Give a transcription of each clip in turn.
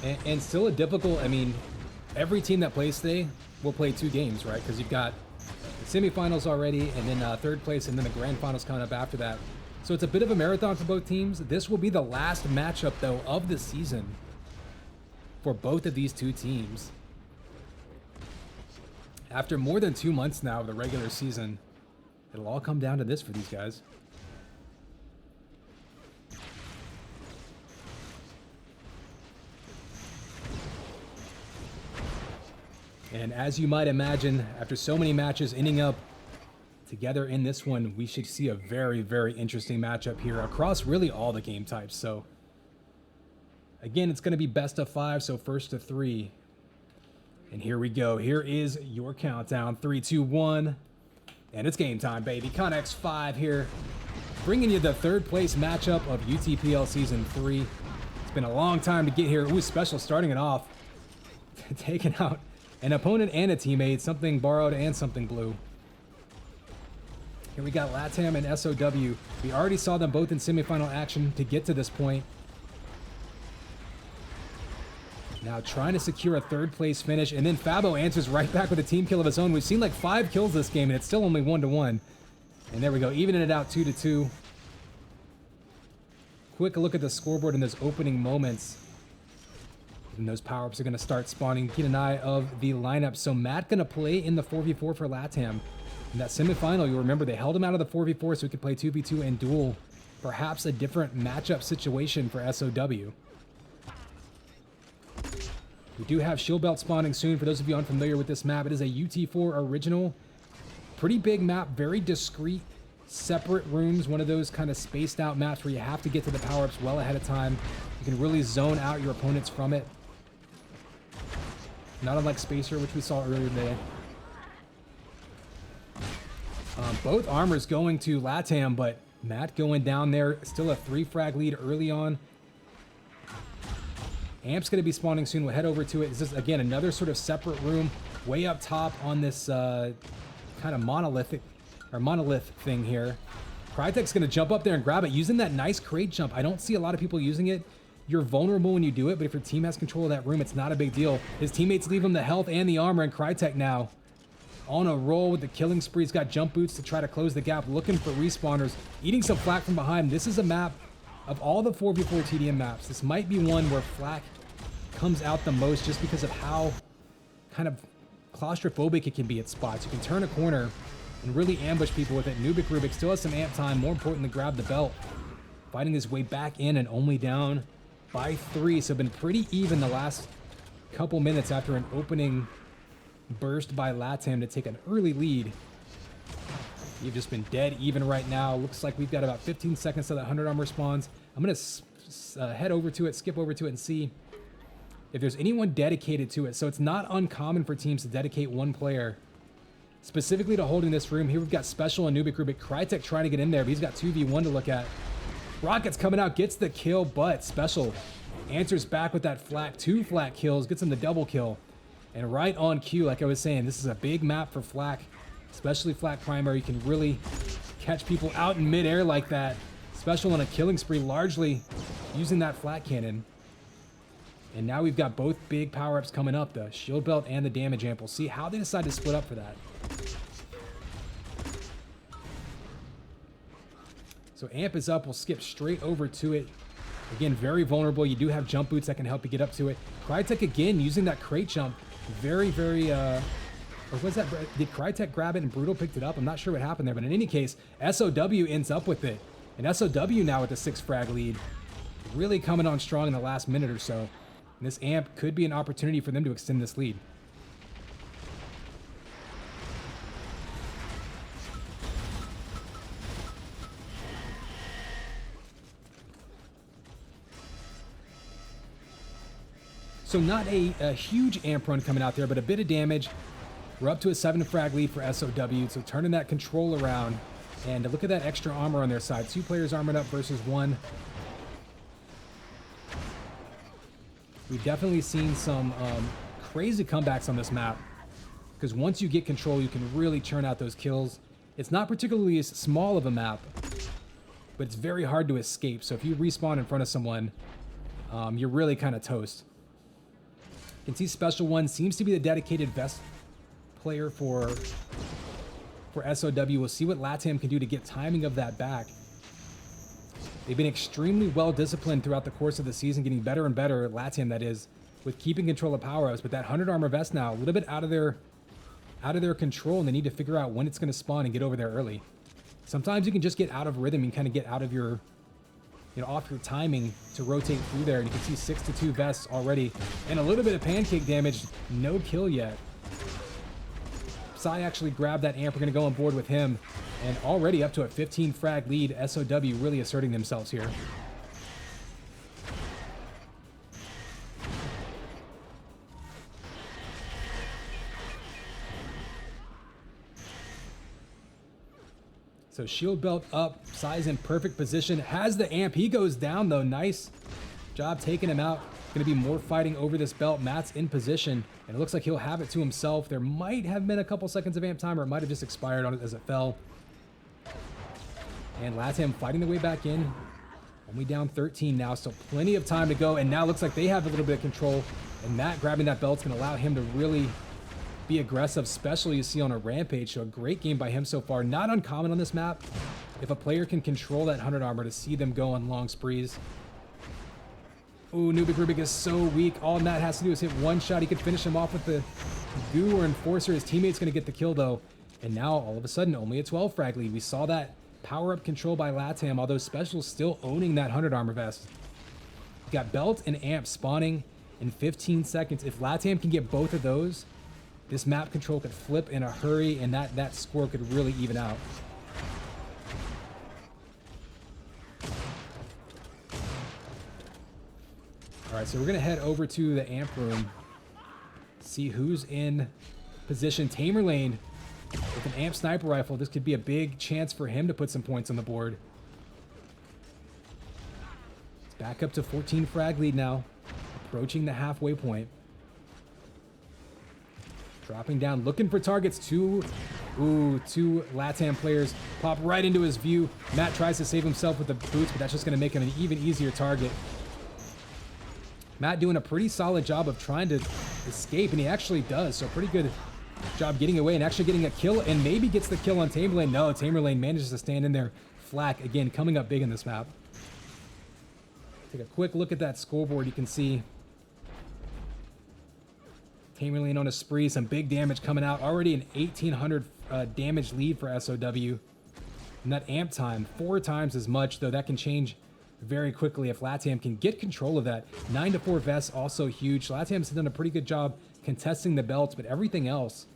And still a difficult, I mean, every team that plays today will play 2 games, right? Because you've got the semifinals already, and then third place, and then the grand finals coming up after that. So it's a bit of a marathon for both teams. This will be the last matchup, though, of the season for both of these 2 teams. After more than 2 months now of the regular season, it'll all come down to this for these guys. And as you might imagine, after so many matches ending up together in this one, we should see a very, very interesting matchup here across really all the game types. So again, it's going to be best of 5, so first to 3. And here we go. Here is your countdown. 3, 2, 1. And it's game time, baby. Connex 5 here, bringing you the 3rd place matchup of UTPL Season 3. It's been a long time to get here. Ooh, special starting it off. Taking out an opponent and a teammate, something borrowed and something blue. Here we got LATAM and SOW. We already saw them both in semifinal action to get to this point. Now trying to secure a 3rd place finish, and then Fabo answers right back with a team kill of his own. We've seen like 5 kills this game, and it's still only 1-1. And there we go, evening it out 2-2. Quick look at the scoreboard in those opening moments. And those power-ups are going to start spawning. Keep an eye of the lineup. So Matt going to play in the 4v4 for LATAM. In that semifinal, you'll remember they held him out of the 4v4 so he could play 2v2 and duel. Perhaps a different matchup situation for SOW. We do have Shield Belt spawning soon. For those of you unfamiliar with this map, it is a UT4 original. Pretty big map, very discreet, separate rooms. One of those kind of spaced out maps where you have to get to the power-ups well ahead of time. You can really zone out your opponents from it. Not unlike Spacer, which we saw earlier today. Both armors going to LATAM, but Matt going down there. Still a 3-frag lead early on. Amp's going to be spawning soon. We'll head over to it. This is, again, another sort of separate room way up top on this kind of monolith thing here. Crytek's going to jump up there and grab it using that nice crate jump. I don't see a lot of people using it. You're vulnerable when you do it, but if your team has control of that room, it's not a big deal. His teammates leave him the health and the armor, and Crytek now on a roll with the killing spree. He's got jump boots to try to close the gap, looking for respawners, eating some flak from behind. This is a map of all the 4v4 TDM maps. This might be one where flak comes out the most just because of how kind of claustrophobic it can be at spots. You can turn a corner and really ambush people with it. Nubik Rubik still has some amp time. More importantly, grab the belt. Fighting his way back in and only down by 3. So been pretty even the last couple minutes after an opening burst by LATAM to take an early lead. You've just been dead even right now. Looks like we've got about 15 seconds till that 100 armor spawns. I'm going to head over to it, skip over to it, and see if there's anyone dedicated to it. So it's not uncommon for teams to dedicate one player specifically to holding this room. Here we've got Special and Nubik Rubik. Crytek trying to get in there, but he's got 2v1 to look at. Rocket's coming out, gets the kill, but Special answers back with that flak. 2 flak kills, gets him the double kill. And right on cue, like I was saying, this is a big map for flak, especially flak primary. You can really catch people out in midair like that. Special on a killing spree, largely using that flak cannon. And now we've got both big power-ups coming up, the shield belt and the damage amp. We'll see how they decide to split up for that. So amp is up. We'll skip straight over to it. Again, very vulnerable. You do have jump boots that can help you get up to it. Crytek again using that crate jump. Very, very, or was that, did Crytek grab it and Brutal picked it up? I'm not sure what happened there, but in any case, SOW ends up with it. And SOW now with the 6 frag lead. Really coming on strong in the last minute or so. And this amp could be an opportunity for them to extend this lead. So not a huge amp run coming out there, but a bit of damage. We're up to a 7 frag lead for SOW, so turning that control around. And look at that extra armor on their side. 2 players armored up versus 1. We've definitely seen some crazy comebacks on this map, because once you get control, you can really churn out those kills. It's not particularly as small of a map, but it's very hard to escape. So if you respawn in front of someone, you're really kind of toast. can see Special One seems to be the dedicated best player for SOW. We'll see what LATAM can do to get timing of that back. They've been extremely well disciplined throughout the course of the season, getting better and better, LATAM that is, with keeping control of power-ups. But that 100 armor vest now, a little bit out of their control, and they need to figure out when it's going to spawn and get over there early. Sometimes you can just get out of rhythm and kind of get out of your, off your timing to rotate through there. And you can see 6-2 vests already, and a little bit of pancake damage. No kill yet. Psy actually grabbed that amp. We're going to go on board with him. And already up to a 15 frag lead. SOW really asserting themselves here. So shield belt up. Psy's in perfect position. Has the amp. He goes down though. Nice job taking him out. Going to be more fighting over this belt. Matt's in position, and it looks like he'll have it to himself. There might have been a couple seconds of amp time, or it might have just expired on it as it fell. And LATAM fighting their way back in. Only down 13 now, so plenty of time to go. And now it looks like they have a little bit of control. And Matt grabbing that belt's going to allow him to really be aggressive, especially you see on a Rampage. So a great game by him so far. Not uncommon on this map if a player can control that 100 armor to see them go on long sprees. Ooh, Nubik Rubik is so weak. All Matt has to do is hit one shot. He could finish him off with the goo or enforcer. His teammate's going to get the kill though. And now all of a sudden only a 12 frag lead. We saw that power-up control by LATAM, although Special still owning that 100 armor vest. You got belt and amp spawning in 15 seconds. If LATAM can get both of those, this map control could flip in a hurry, and that score could really even out. All right, so we're going to head over to the amp room, see who's in position. Tamerlane with an amp sniper rifle. This could be a big chance for him to put some points on the board. It's back up to 14 frag lead now, approaching the halfway point. Dropping down, looking for targets. Two LATAM players pop right into his view. Matt tries to save himself with the boots, but that's just going to make him an even easier target. Matt doing a pretty solid job of trying to escape, and he actually does. So pretty good job getting away and actually getting a kill, and maybe gets the kill on Tamerlane. No, Tamerlane manages to stand in there. Flak, again, coming up big in this map. Take a quick look at that scoreboard. You can see Tamerlane on a spree. Some big damage coming out. Already an 1,800 damage lead for SOW. And that amp time, 4 times as much, though that can change very quickly if LATAM can get control of that. 9-4 vests, also huge. LATAM's done a pretty good job contesting the belts, but everything else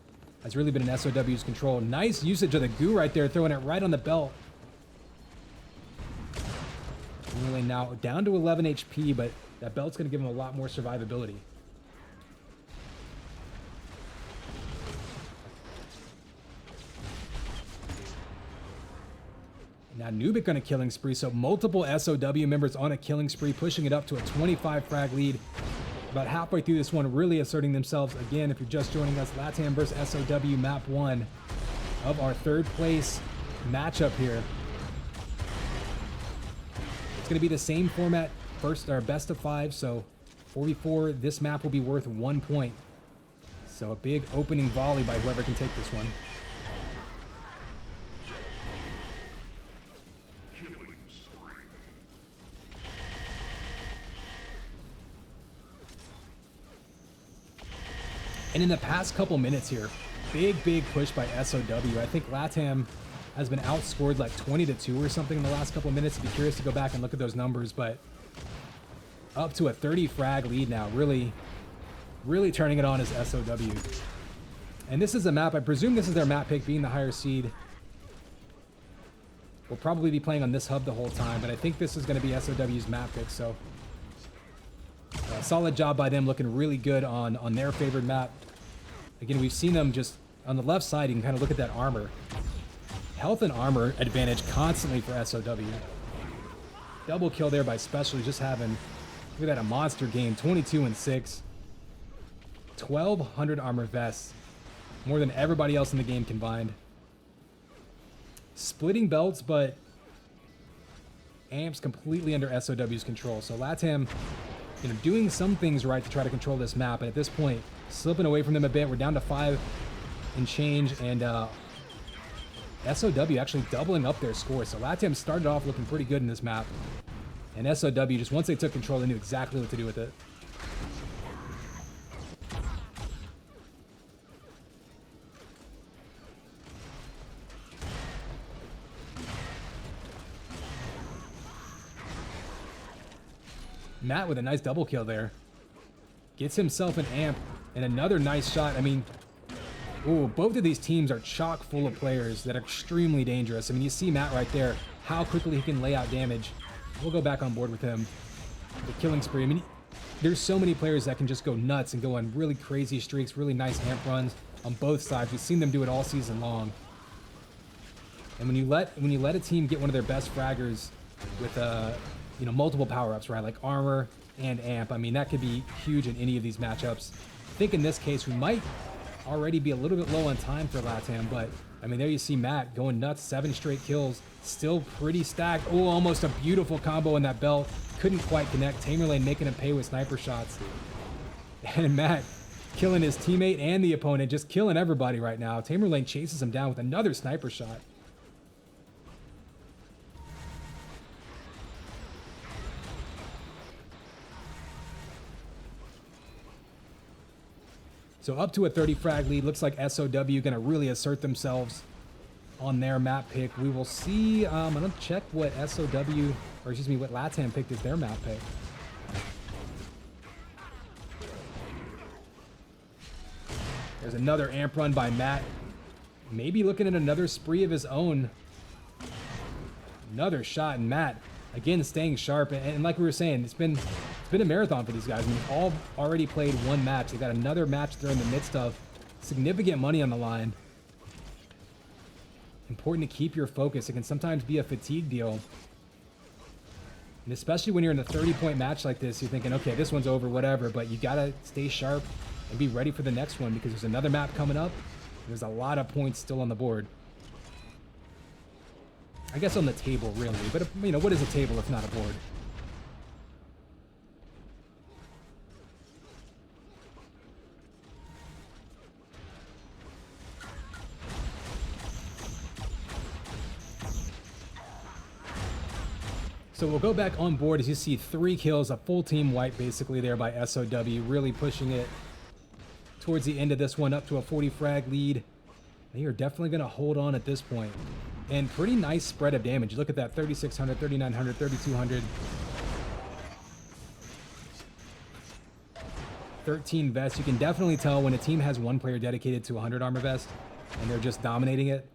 has really been in SOW's control. Nice usage of the goo right there, throwing it right on the belt. Really now down to 11 HP, but that belt's going to give him a lot more survivability. Now Nubik on a killing spree, so multiple SOW members on a killing spree, pushing it up to a 25 frag lead. About halfway through this one, really asserting themselves. Again, if you're just joining us, LATAM versus SOW map 1 of our 3rd place matchup here. It's going to be the same format, first or best of 5, so 4v4. This map will be worth 1 point. So a big opening volley by whoever can take this one. And in the past couple minutes here, big push by SOW. I think LATAM has been outscored like 20-2 or something in the last couple minutes. I'd be curious to go back and look at those numbers, but up to a 30 frag lead now. Really turning it on as SOW. And this is a map, I presume this is their map pick, being the higher seed. We'll probably be playing on this hub the whole time, but I think this is going to be SOW's map pick, so solid job by them, looking really good on their favored map. Again, we've seen them just on the left side. You can kind of look at that armor. Health and armor advantage constantly for SOW. Double kill there by Special. Just having, look at that, a monster game. 22-6. 1,200 armor vests. More than everybody else in the game combined. Splitting belts, but amps completely under SOW's control. So LATAM doing some things right to try to control this map. And at this point, slipping away from them a bit. We're down to 5 and change, and SOW actually doubling up their score. So LATAM started off looking pretty good in this map. And SOW, just once they took control, they knew exactly what to do with it. Matt with a nice double kill there. Gets himself an amp and another nice shot. I mean, ooh, both of these teams are chock full of players that are extremely dangerous. I mean, you see Matt right there, how quickly he can lay out damage. We'll go back on board with him. The killing spree. I mean, there's so many players that can just go nuts and go on really crazy streaks, really nice amp runs on both sides. We've seen them do it all season long. And when you let a team get one of their best fraggers with multiple power-ups, right, like armor and amp, I mean, that could be huge in any of these matchups. I think in this case we might already be a little bit low on time for LATAM, but I mean, there you see Matt going nuts, 7 straight kills, still pretty stacked. Oh, almost a beautiful combo in that belt. Couldn't quite connect. Tamerlane making him pay with sniper shots. And Matt killing his teammate and the opponent, just killing everybody right now. Tamerlane chases him down with another sniper shot. So up to a 30 frag lead. Looks like SOW going to really assert themselves on their map pick. We will see. I'm going to check what SOW, or excuse me, what LATAM picked as their map pick. There's another amp run by Matt. Maybe looking at another spree of his own. Another shot, and Matt, again, staying sharp. And like we were saying, it's been a marathon for these guys. I mean, all already played one match. They got another match they're in the midst of. Significant money on the line. Important to keep your focus. It can sometimes be a fatigue deal. And especially when you're in a 30-point match like this, you're thinking, okay, this one's over, whatever. But you got to stay sharp and be ready for the next one, because there's another map coming up. There's a lot of points still on the board. I guess on the table, really. But, what is a table if not a board? So we'll go back on board as you see 3 kills, a full team wipe basically there by SOW, really pushing it towards the end of this one up to a 40 frag lead. They are definitely going to hold on at this point. And pretty nice spread of damage. Look at that, 3,600, 3,900, 3,200. 13 vests. You can definitely tell when a team has one player dedicated to 100 armor vest and they're just dominating it.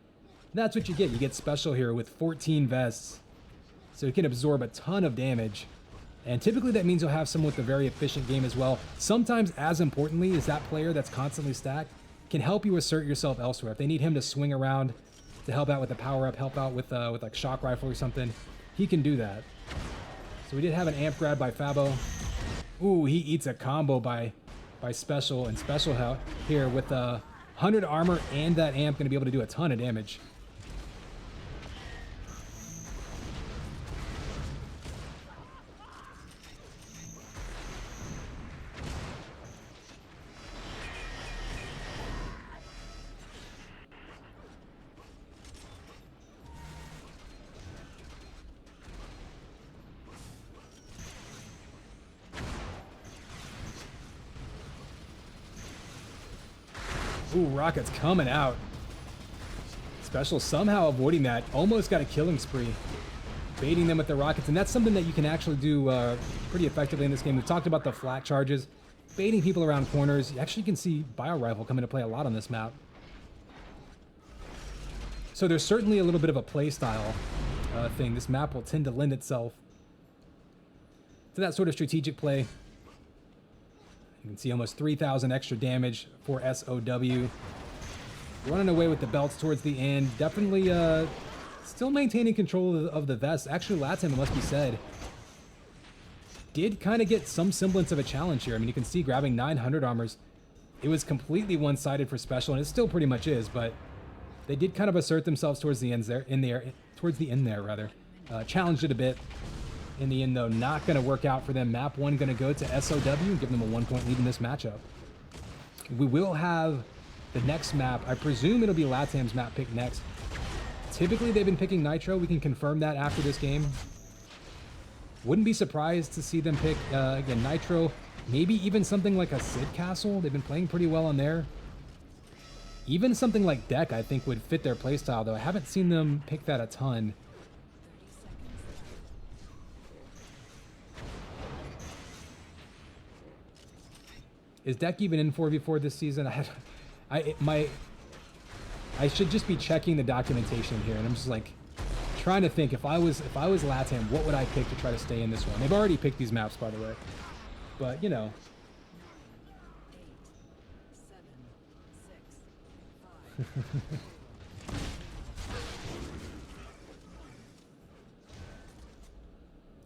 That's what you get. You get special here with 14 vests. So you can absorb a ton of damage. And typically that means you'll have someone with a very efficient game as well. Sometimes, as importantly, is that player that's constantly stacked can help you assert yourself elsewhere. If they need him to swing around to help out with the power-up, help out with like shock rifle or something, he can do that. So we did have an amp grab by Fabo. Ooh, he eats a combo by Special, and Special here with 100 armor and that amp going to be able to do a ton of damage. Ooh, rockets coming out. Special somehow avoiding that. Almost got a killing spree. Baiting them with the rockets. And that's something that you can actually do pretty effectively in this game. We've talked about the flat charges. Baiting people around corners. You actually can see bio rifle come into play a lot on this map. So there's certainly a little bit of a play style thing. This map will tend to lend itself to that sort of strategic play. You can see almost 3,000 extra damage for SOW. Running away with the belts towards the end. Definitely still maintaining control of the vest. Actually, LATAM, it must be said, did kind of get some semblance of a challenge here. I mean, you can see grabbing 900 armors. It was completely one-sided for Special, and it still pretty much is, but they did kind of assert themselves towards the end there, challenged it a bit. in the end, though. Not going to work out for them. Map 1 going to go to SOW and give them a 1-point lead in this matchup. We will have the next map. I presume it'll be LATAM's map pick next. Typically, they've been picking Nitro. We can confirm that after this game. Wouldn't be surprised to see them pick, again, Nitro. Maybe even something like a Sid Castle. They've been playing pretty well on there. Even something like Deck, I think, would fit their playstyle, though. I haven't seen them pick that a ton. Is Deck even in 4v4 this season? I should just be checking the documentation here, and I'm just like trying to think if I was LATAM, what would I pick to try to stay in this one? They've already picked these maps, by the way, but you know.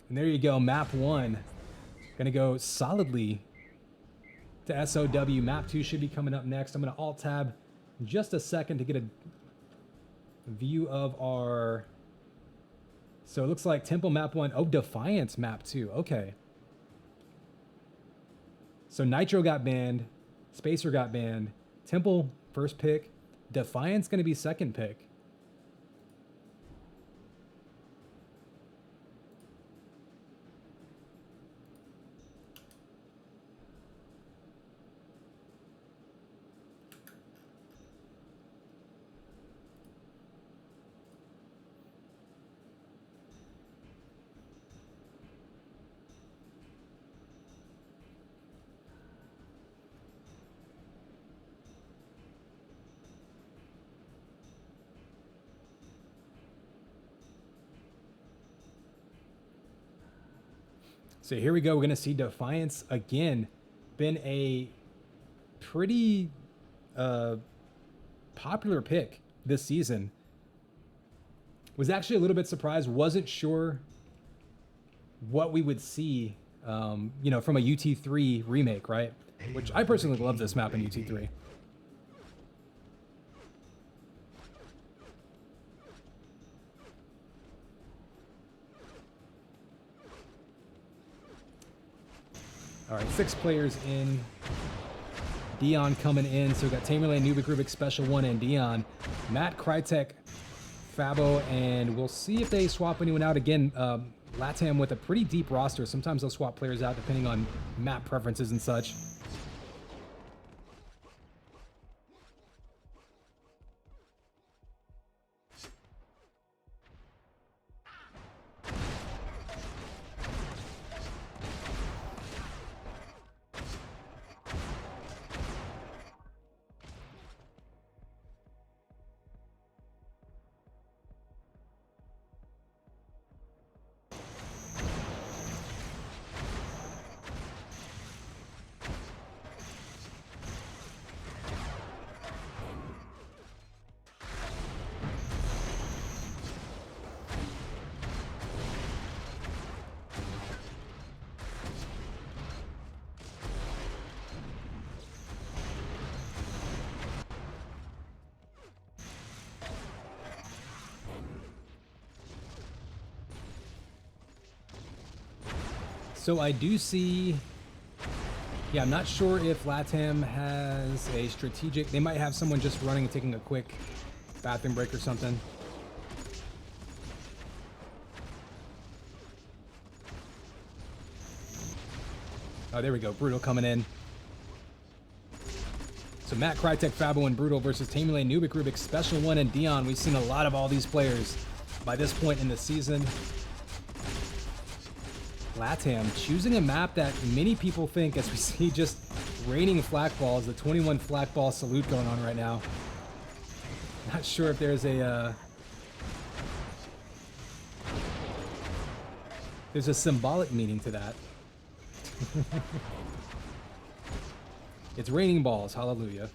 And there you go, map 1. Gonna go solidly to SOW. Map 2 should be coming up next. I'm gonna alt-tab in just a second to get a view of our... So it looks like Temple map 1. Oh, Defiance map 2. Okay. So Nitro got banned. Spacer got banned. Temple, first pick. Defiance gonna be second pick. So here we go. We're going to see Defiance again. Been a pretty popular pick this season. Was actually a little bit surprised. Wasn't sure what we would see, you know, from a UT3 remake, right? Which I personally love this map in UT3. All right, 6 players in. Dion coming in. So we got Tamerlane, Nubik, Rubik, Special One, and Dion. Matt, Crytek, Fabo, and we'll see if they swap anyone out. Again, LATAM with a pretty deep roster. Sometimes they'll swap players out depending on map preferences and such. So I do see, yeah, I'm not sure if LATAM has a strategic, they might have someone just running and taking a quick bathroom break or something. Oh, there we go, Brutal coming in. So Matt, Crytek, Fabo, and Brutal versus Tamerlane, Nubik, Rubik, Special One, and Dion. We've seen a lot of all these players by this point in the season. LATAM choosing a map that many people think, as we see just raining flak balls, the 21 flak ball salute going on right now. Not sure if there's a symbolic meaning to that. It's raining balls, hallelujah.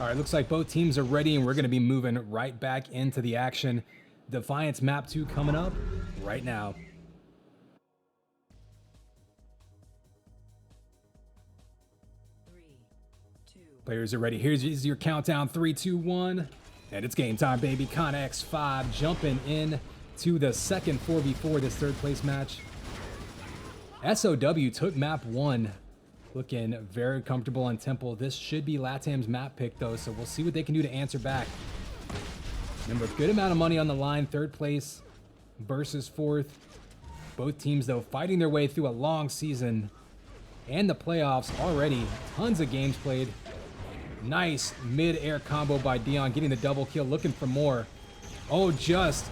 All right, looks like both teams are ready, and we're going to be moving right back into the action. Defiance Map 2 coming up right now. Players are ready. Here's your countdown. 3, 2, 1. And it's game time, baby. ConX5 jumping in to the second 4v4, this third place match. SOW took map 1. Looking very comfortable on Temple. This should be LATAM's map pick, though, so we'll see what they can do to answer back. Remember, good amount of money on the line. Third place versus fourth. Both teams, though, fighting their way through a long season and the playoffs already. Tons of games played. Nice mid-air combo by Dion, getting the double kill, looking for more. Oh, just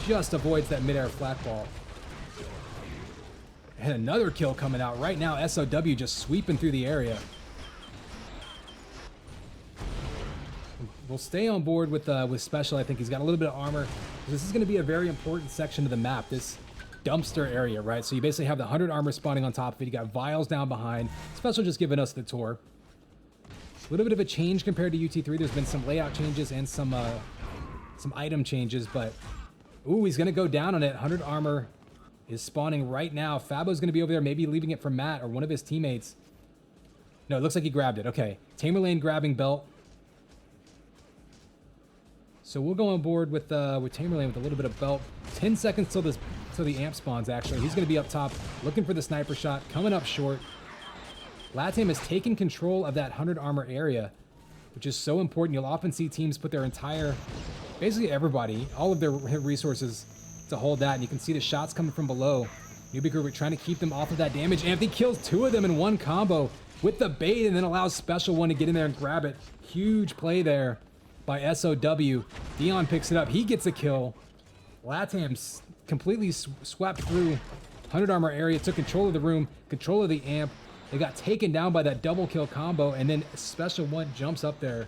avoids that mid-air flat ball. And another kill coming out right now. SOW just sweeping through the area. We'll stay on board with Special. I think he's got a little bit of armor. This is going to be a very important section of the map, this dumpster area, right? So you basically have the 100 armor spawning on top of it. You got vials down behind. Special just giving us the tour. A little bit of a change compared to UT3. There's been some layout changes and some item changes, but ooh, he's going to go down on it. 100 armor is spawning right now. Fabo's going to be over there, maybe leaving it for Matt or one of his teammates. No, it looks like he grabbed it. Okay, Tamerlane grabbing belt. So we'll go on board with Tamerlane with a little bit of belt. 10 seconds till the amp spawns, actually. He's going to be up top, looking for the sniper shot, coming up short. LATAM has taken control of that 100 armor area, which is so important. You'll often see teams put their entire, basically everybody, all of their resources to hold that, and you can see the shots coming from below. Newbie Group trying to keep them off of that damage. Anthony kills 2 of them in one combo with the bait, and then allows Special One to get in there and grab it. Huge play there by SOW. Dion picks it up. He gets a kill. LATAM completely swept through 100 armor area, took control of the room, control of the amp. They got taken down by that double kill combo, and then Special One jumps up there.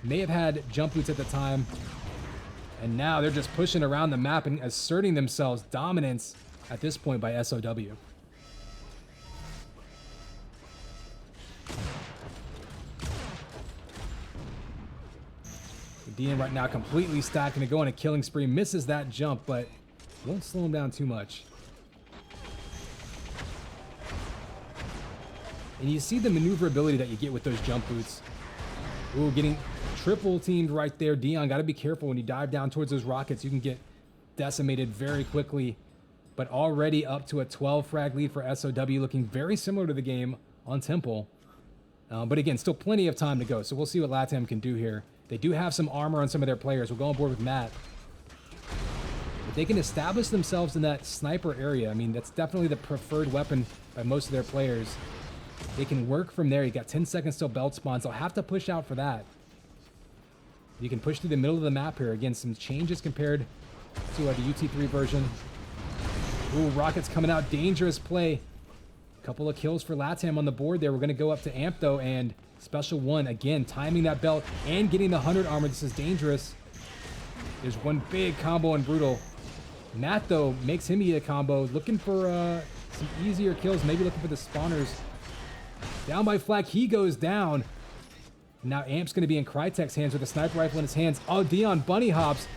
May have had jump boots at the time. And now they're just pushing around the map and asserting themselves. Dominance at this point by SOW. Dion right now completely stacked and to go on a killing spree. Misses that jump, but won't slow him down too much. And you see the maneuverability that you get with those jump boots. Ooh, getting triple teamed right there. Dion, got to be careful when you dive down towards those rockets. You can get decimated very quickly. But already up to a 12 frag lead for SOW, looking very similar to the game on Temple. But again, still plenty of time to go. So we'll see what LATAM can do here. They do have some armor on some of their players. We'll go on board with Matt. If they can establish themselves in that sniper area, I mean, that's definitely the preferred weapon by most of their players. They can work from there. You got 10 seconds till belt spawns. They'll have to push out for that. You can push through the middle of the map here. Again, some changes compared to the UT3 version. Ooh, rockets coming out. Dangerous play. Couple of kills for LATAM on the board there. We're going to go up to amp, though, and Special One, again, timing that belt and getting the 100 armor. This is dangerous. There's one big combo on Brutal. Matt, though, makes him eat a combo. Looking for some easier kills. Maybe looking for the spawners. Down by flag, he goes down. Now Amp's going to be in Crytek's hands with a sniper rifle in his hands. Oh, Dion bunny hops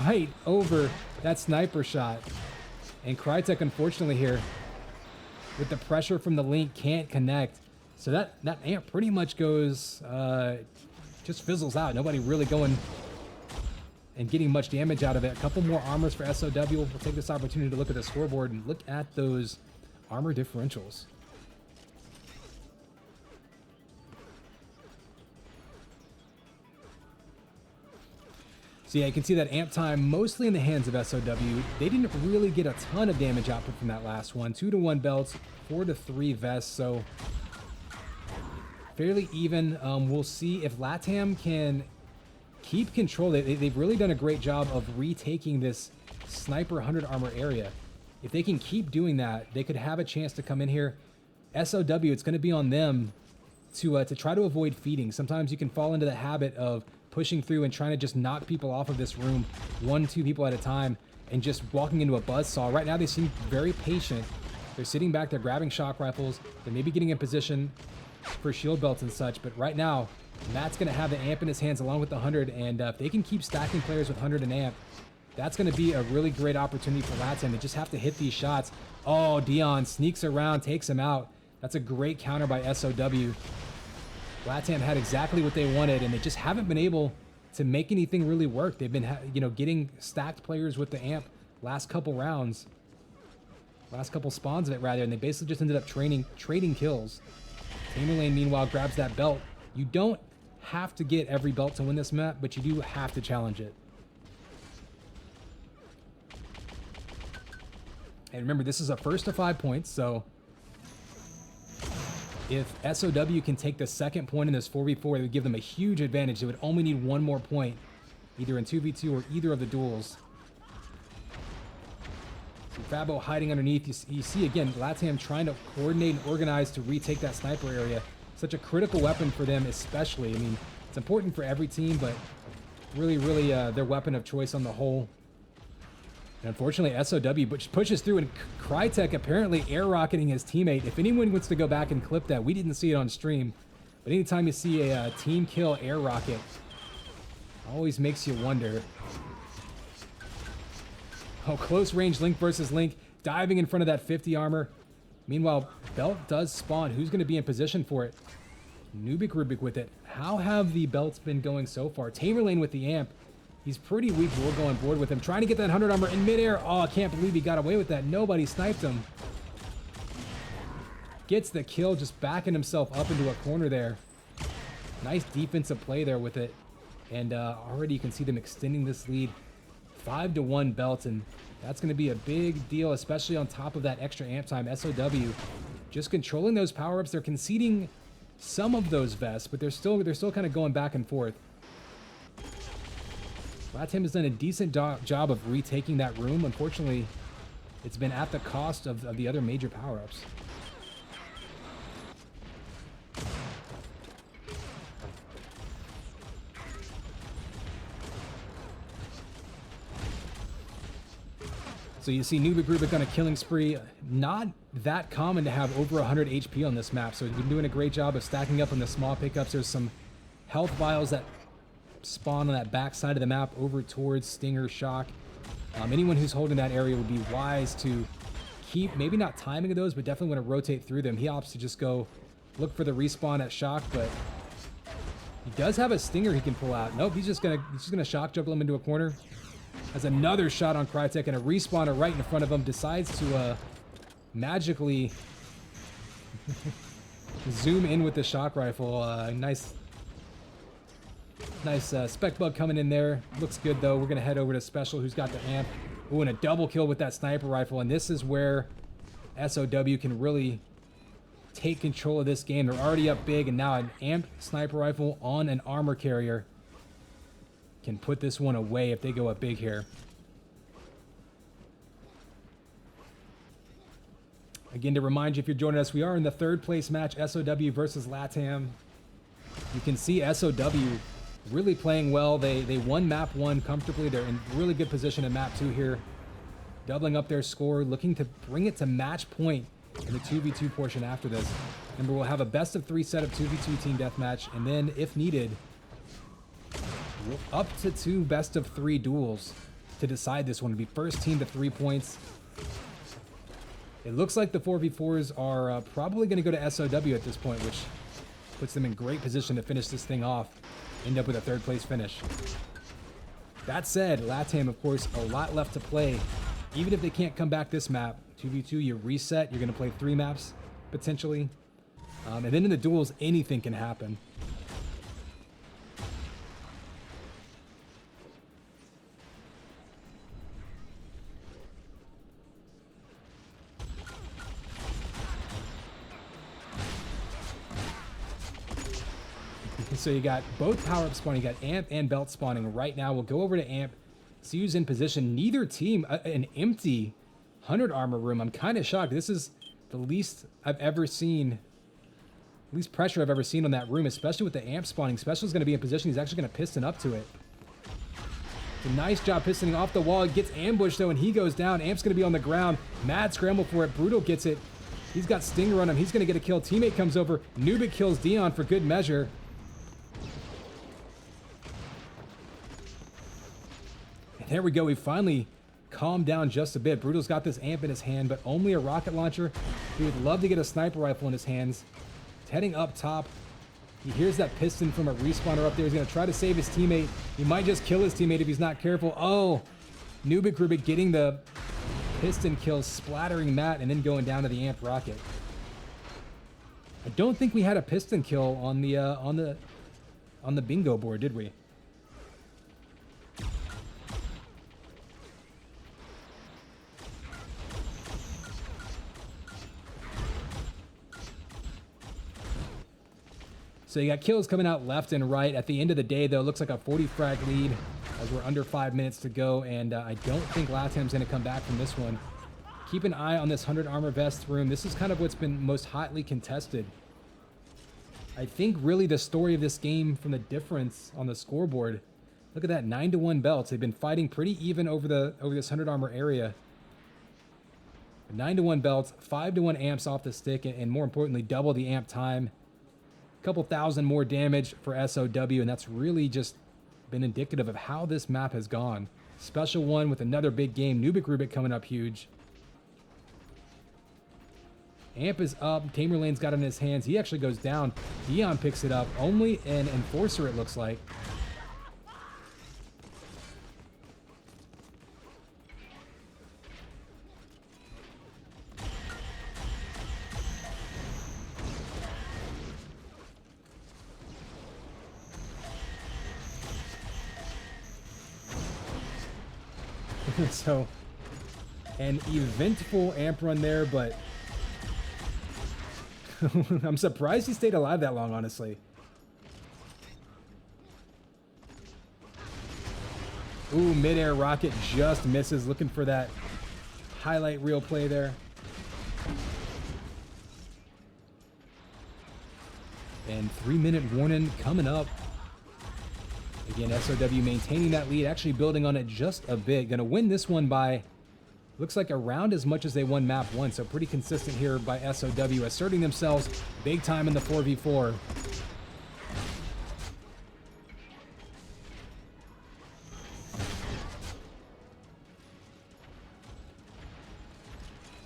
right over that sniper shot. And Crytek, unfortunately here, with the pressure from the link, can't connect. So that Amp pretty much goes, just fizzles out. Nobody really going and getting much damage out of it. A couple more armors for SOW. We'll take this opportunity to look at the scoreboard and look at those armor differentials. So yeah, you can see that amp time mostly in the hands of SOW. They didn't really get a ton of damage output from that last one. 2-to-1 belts, 4-to-3 vests, so fairly even. We'll see if LATAM can keep control. They've really done a great job of retaking this sniper 100 armor area. If they can keep doing that, they could have a chance to come in here. SOW, it's going to be on them to try to avoid feeding. Sometimes you can fall into the habit of pushing through and trying to just knock people off of this room, 1-2 people at a time, and just walking into a buzzsaw. Right now, they seem very patient. They're sitting back, they're grabbing shock rifles, they may be getting in position. for shield belts and such, but right now, Matt's going to have the amp in his hands along with the 100, and if they can keep stacking players with 100 and amp, that's going to be a really great opportunity for LATAM. They just have to hit these shots. Oh, Dion sneaks around, takes him out. That's a great counter by SOW. LATAM had exactly what they wanted, and they just haven't been able to make anything really work. They've been, getting stacked players with the amp last couple rounds, last couple spawns of it rather, and they basically just ended up trading kills. Tamerlane, meanwhile, grabs that belt. You don't have to get every belt to win this map, but you do have to challenge it. And remember, this is a first to 5 points, so if SOW can take the second point in this 4v4, it would give them a huge advantage. They would only need one more point, either in 2v2 or either of the duels. So Fabo hiding underneath. You see, again, LATAM trying to coordinate and organize to retake that sniper area. Such a critical weapon for them, especially. I mean, it's important for every team, but really, their weapon of choice on the whole. And unfortunately, SOW pushes through, and Crytek apparently air rocketing his teammate. If anyone wants to go back and clip that, we didn't see it on stream, but anytime you see a team kill air rocket, always makes you wonder. Oh, close range Link versus Link, diving in front of that 50 armor. Meanwhile, belt does spawn. Who's going to be in position for it? Nubik Rubik with it. How have the belts been going so far? Tamerlane with the amp. He's pretty weak, but we'll go on board with him. Trying to get that 100 armor in midair. Oh, I can't believe he got away with that. Nobody sniped him. Gets the kill, just backing himself up into a corner there. Nice defensive play there with it. And already you can see them extending this lead. 5-1 belts, and that's going to be a big deal, especially on top of that extra amp time. SOW just controlling those power-ups. They're conceding some of those vests, but they're still kind of going back and forth. LATAM has done a decent job of retaking that room. Unfortunately, it's been at the cost of the other major power-ups. So you see Nubik Rubik on a killing spree. Not that common to have over 100 HP on this map, so he's been doing a great job of stacking up on the small pickups. There's some health vials that spawn on that back side of the map over towards Stinger, Shock. Anyone who's holding that area would be wise to keep, maybe not timing of those, but definitely want to rotate through them. He opts to just go look for the respawn at Shock, but he does have a Stinger he can pull out. Nope, he's just gonna Shock juggle him into a corner. Has another shot on Crytek, and a respawner right in front of him decides to magically zoom in with the shock rifle. Nice spec bug coming in there. Looks good though. We're gonna head over to Special, who's got the amp. Ooh, and a double kill with that sniper rifle, and this is where SOW can really take control of this game. They're already up big, and now an amp sniper rifle on an armor carrier can put this one away if they go up big here. Again, to remind you, if you're joining us, we are in the third place match, SOW versus LATAM. You can see SOW really playing well. They won map 1 comfortably. They're in really good position in map 2 here, doubling up their score, looking to bring it to match point in the 2v2 portion after this. Remember, we'll have a best of 3 set of 2v2 team deathmatch, and then if needed, up to 2 best of 3 duels to decide this one. It'll be first team to 3 points. It looks like the 4v4s are probably going to go to SOW at this point, which puts them in great position to finish this thing off, end up with a 3rd place finish. That said, LATAM, of course, a lot left to play. Even if they can't come back this map, 2v2, you reset, you're going to play 3 maps, potentially. And then in the duels, anything can happen. So you got both power-ups spawning. You got amp and belt spawning right now. We'll go over to amp. See who's in position. Neither team, an empty 100 armor room. I'm kind of shocked. This is the least I've ever seen, least pressure I've ever seen on that room, especially with the amp spawning. Special's going to be in position. He's actually going to piston up to it. A nice job pistoning off the wall. He gets ambushed though, and he goes down. Amp's going to be on the ground. Mad scramble for it. Brutal gets it. He's got Stinger on him. He's going to get a kill. Teammate comes over. Nubik kills Dion for good measure. And there we go. We finally calmed down just a bit. Brutal's got this amp in his hand, but only a rocket launcher. He would love to get a sniper rifle in his hands. He's heading up top. He hears that piston from a respawner up there. He's going to try to save his teammate. He might just kill his teammate if he's not careful. Oh, Nubik Rubik getting the piston kill, splattering Matt, and then going down to the amp rocket. I don't think we had a piston kill on the bingo board, did we? So you got kills coming out left and right. At the end of the day, though, it looks like a 40 frag lead as we're under 5 minutes to go, and I don't think LATAM's going to come back from this one. Keep an eye on this 100 armor vest room. This is kind of what's been most hotly contested. I think really the story of this game from the difference on the scoreboard. Look at that, 9-1 belts. They've been fighting pretty even over this 100 armor area. 9-1 belts, 5-1 amps off the stick, and more importantly, double the amp time. Couple thousand more damage for SOW, and that's really just been indicative of how this map has gone. Special one with another big game. Nubik Rubik coming up huge. Amp is up. Tamerlane's got it in his hands. He actually goes down. Dion picks it up. Only an enforcer, it looks like. So, an eventful amp run there, but I'm surprised he stayed alive that long, honestly. Ooh, mid-air rocket just misses. Looking for that highlight reel play there. And 3-minute warning coming up. Again, SOW maintaining that lead, actually building on it just a bit. Going to win this one by, looks like around as much as they won map 1. So pretty consistent here by SOW, asserting themselves big time in the 4v4.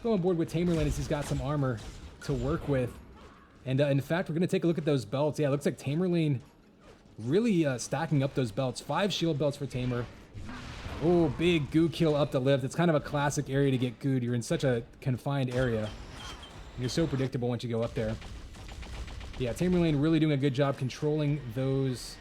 Go on board with Tamerlane as he's got some armor to work with. And in fact, we're going to take a look at those belts. Yeah, it looks like Tamerlane really stacking up those belts. 5 shield belts for Tamer. Oh, big goo kill up the lift. It's kind of a classic area to get gooed. You're in such a confined area. You're so predictable once you go up there. Yeah, Tamerlane really doing a good job controlling those.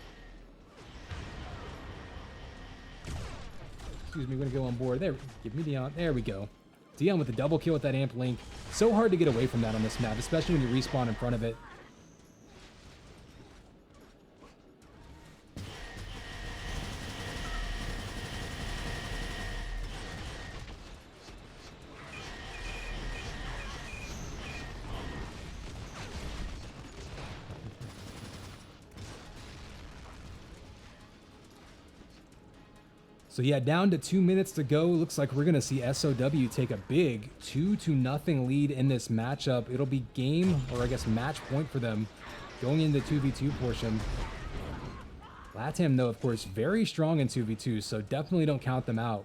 Excuse me, we're going to go on board. There, give me Dion. There we go. Dion with the double kill with that amp link. So hard to get away from that on this map, especially when you respawn in front of it. So yeah, down to 2 minutes to go. Looks like we're going to see SOW take a big 2-0 lead in this matchup. It'll be game, or I guess match point for them going into the 2v2 portion. LATAM, though, of course, very strong in 2v2, so definitely don't count them out.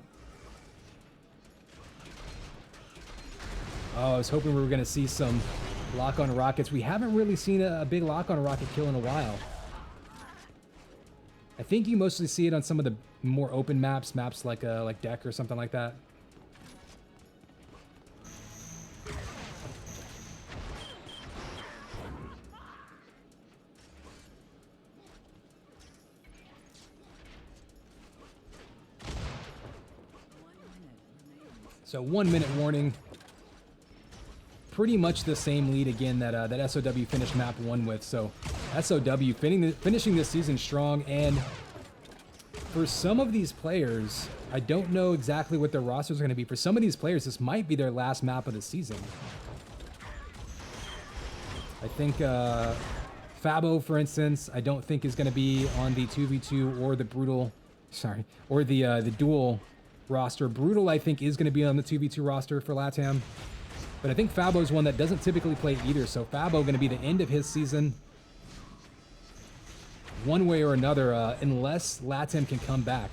Oh, I was hoping we were going to see some lock-on rockets. We haven't really seen a big lock-on rocket kill in a while. I think you mostly see it on some of the more open maps like Deck or something like that. So 1 minute warning. Pretty much the same lead again that SOW finished map 1 with. So SOW finishing this season strong, and for some of these players, I don't know exactly what their rosters are going to be. For some of these players, this might be their last map of the season. I think Fabo, for instance, I don't think is going to be on the 2v2 or the Brutal, or the dual roster. Brutal, I think, is going to be on the 2v2 roster for LATAM. But I think Fabo's one that doesn't typically play either, so Fabo going to be the end of his season one way or another, unless LATAM can come back.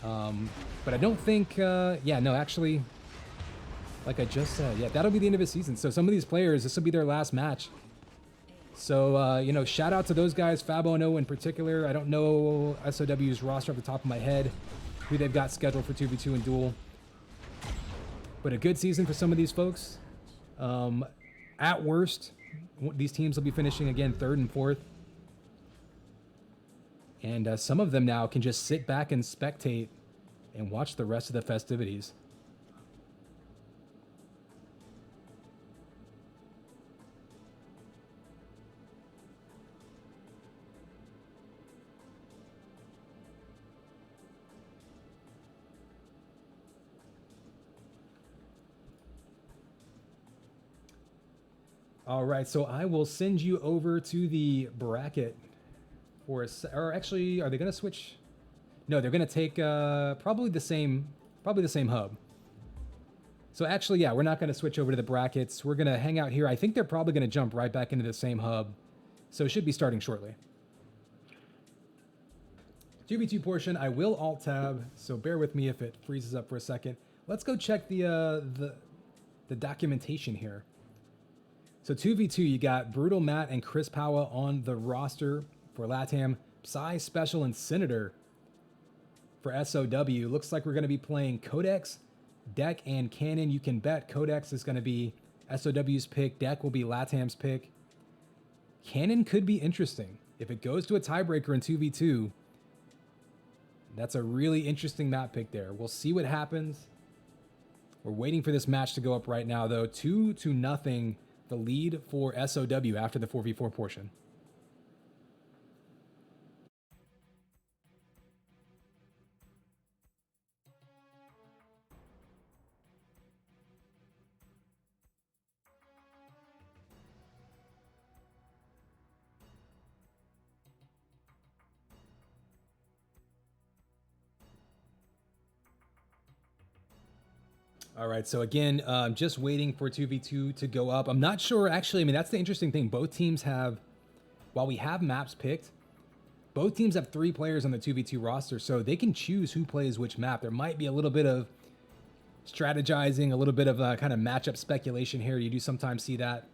But I don't think, yeah, no, actually, like I just said, yeah, that'll be the end of his season. So some of these players, this will be their last match. So, you know, shout out to those guys, Fabo and O in particular. I don't know SOW's roster off the top of my head, who they've got scheduled for 2v2 and duel. But a good season for some of these folks. At worst, these teams will be finishing again 3rd and 4th. And some of them now can just sit back and spectate and watch the rest of the festivities. All right, so I will send you over to the bracket for or actually, are they going to switch? No, they're going to take probably the same hub. So actually, yeah, we're not going to switch over to the brackets. We're going to hang out here. I think they're probably going to jump right back into the same hub. So it should be starting shortly. 2v2 portion, I will alt-tab, so bear with me if it freezes up for a second. Let's go check the documentation here. So 2v2, you got Brutal Matt and Chris Powa on the roster for LATAM. Psy, Special, and Senator for SOW. Looks like we're going to be playing Codex, Deck, and Cannon. You can bet Codex is going to be SOW's pick. Deck will be LATAM's pick. Cannon could be interesting. If it goes to a tiebreaker in 2v2, that's a really interesting map pick there. We'll see what happens. We're waiting for this match to go up right now, though. 2-0. The lead for SOW after the 4v4 portion. All right, so again, just waiting for 2v2 to go up. I'm not sure, actually, I mean, that's the interesting thing. Both teams have, while we have maps picked, both teams have 3 players on the 2v2 roster, so they can choose who plays which map. There might be a little bit of strategizing, a little bit of kind of matchup speculation here. You do sometimes see that.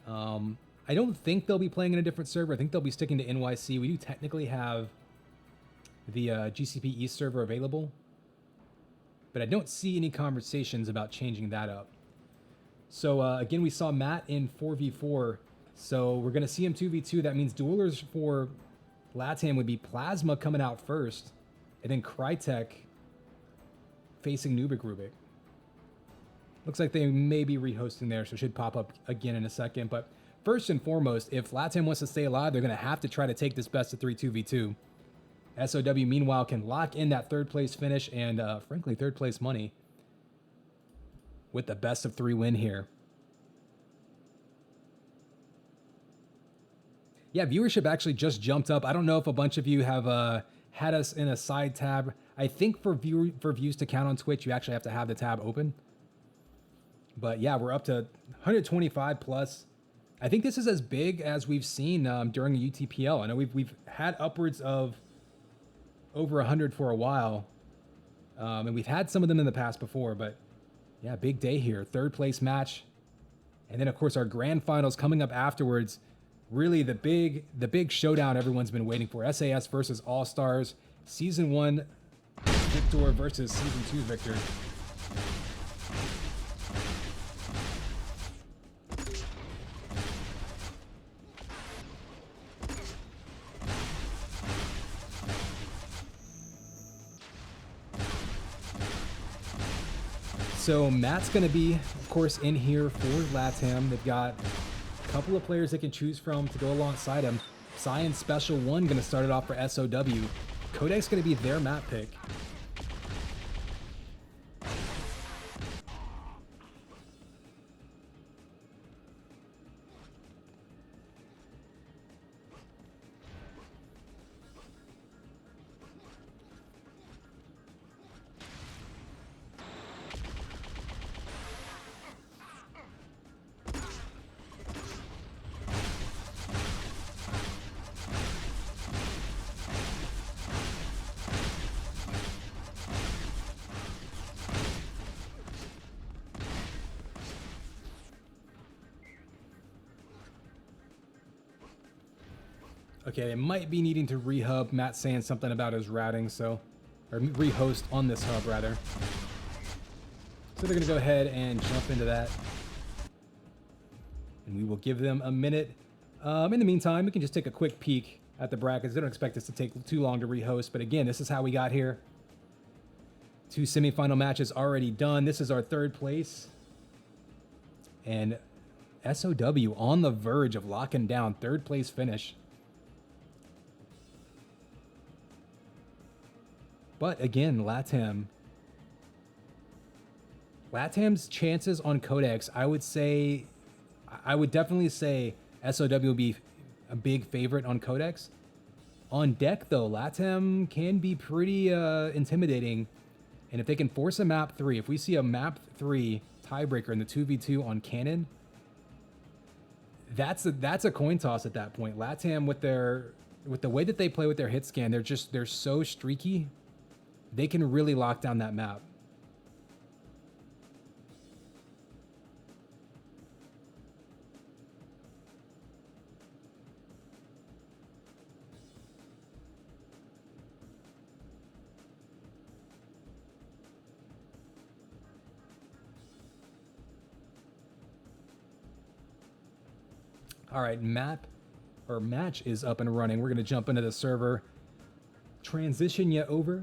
I don't think they'll be playing in a different server. I think they'll be sticking to NYC. We do technically have the GCP East server available, but I don't see any conversations about changing that up. So again, we saw Matt in 4v4, so we're going to see him 2v2. That means duelers for LATAM would be Plasma coming out first, and then Crytek facing Nubik Rubik. Looks like they may be rehosting there, so it should pop up again in a second. But first and foremost, if LATAM wants to stay alive, they're going to have to try to take this best of 3 2v2. SOW, meanwhile, can lock in that 3rd place finish and, frankly, 3rd place money with the best of 3 win here. Yeah, viewership actually just jumped up. I don't know if a bunch of you have had us in a side tab. I think for views to count on Twitch, you actually have to have the tab open. But yeah, we're up to 125 plus. I think this is as big as we've seen during a UTPL. I know we've had upwards of over 100 for a while, and we've had some of them in the past before, but yeah, big day here. 3rd place match, and then of course our grand finals coming up afterwards. Really the big showdown everyone's been waiting for. SAS versus All Stars, Season 1 Victor versus Season 2 Victor. So Matt's going to be, of course, in here for LATAM. They've got a couple of players they can choose from to go alongside him. Science Special 1 going to start it off for SOW. Codex going to be their map pick. Okay, they might be needing to re-hub. Matt's saying something about his routing, so... Or re-host on this hub, rather. So they're going to go ahead and jump into that. And we will give them a minute. In the meantime, we can just take a quick peek at the brackets. They don't expect us to take too long to re-host, but again, this is how we got here. 2 semifinal matches already done. This is our 3rd place. And SOW on the verge of locking down 3rd place finish. But again, LATAM's chances on Codex, I would definitely say SOW will be a big favorite on Codex. On deck, though, LATAM can be pretty intimidating. And if they can force a map 3, if we see a map 3 tiebreaker in the 2v2 on Cannon, that's a coin toss at that point. LATAM with the way that they play with their hit scan, they're so streaky. They can really lock down that map. All right, match is up and running. We're going to jump into the server. Transition you over.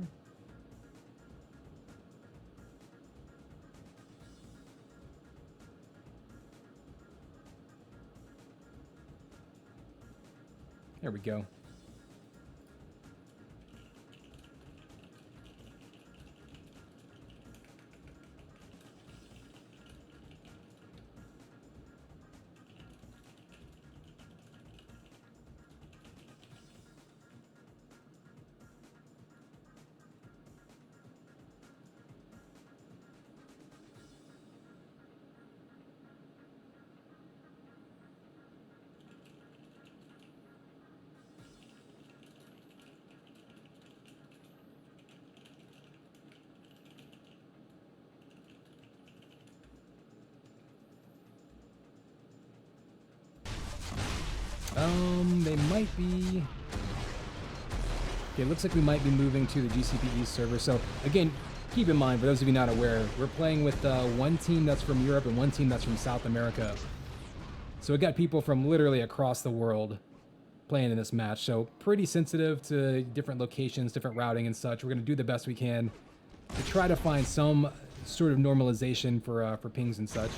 There we go. They might be... Okay, it looks like we might be moving to the GCP East server. So, again, keep in mind, for those of you not aware, we're playing with one team that's from Europe and one team that's from South America. So we got people from literally across the world playing in this match. So pretty sensitive to different locations, different routing and such. We're going to do the best we can to try to find some sort of normalization for pings and such.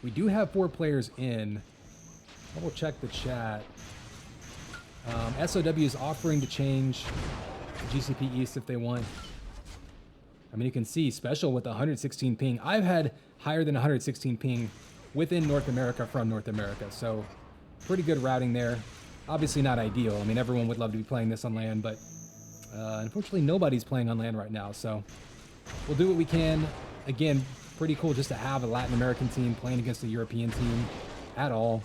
We do have 4 players in. I will check the chat. SOW is offering to change to GCP East if they want. I mean, you can see Special with 116 ping. I've had higher than 116 ping within North America from North America. So pretty good routing there. Obviously not ideal. I mean, everyone would love to be playing this on LAN, but unfortunately nobody's playing on LAN right now. So we'll do what we can. Again, pretty cool just to have a Latin American team playing against a European team at all.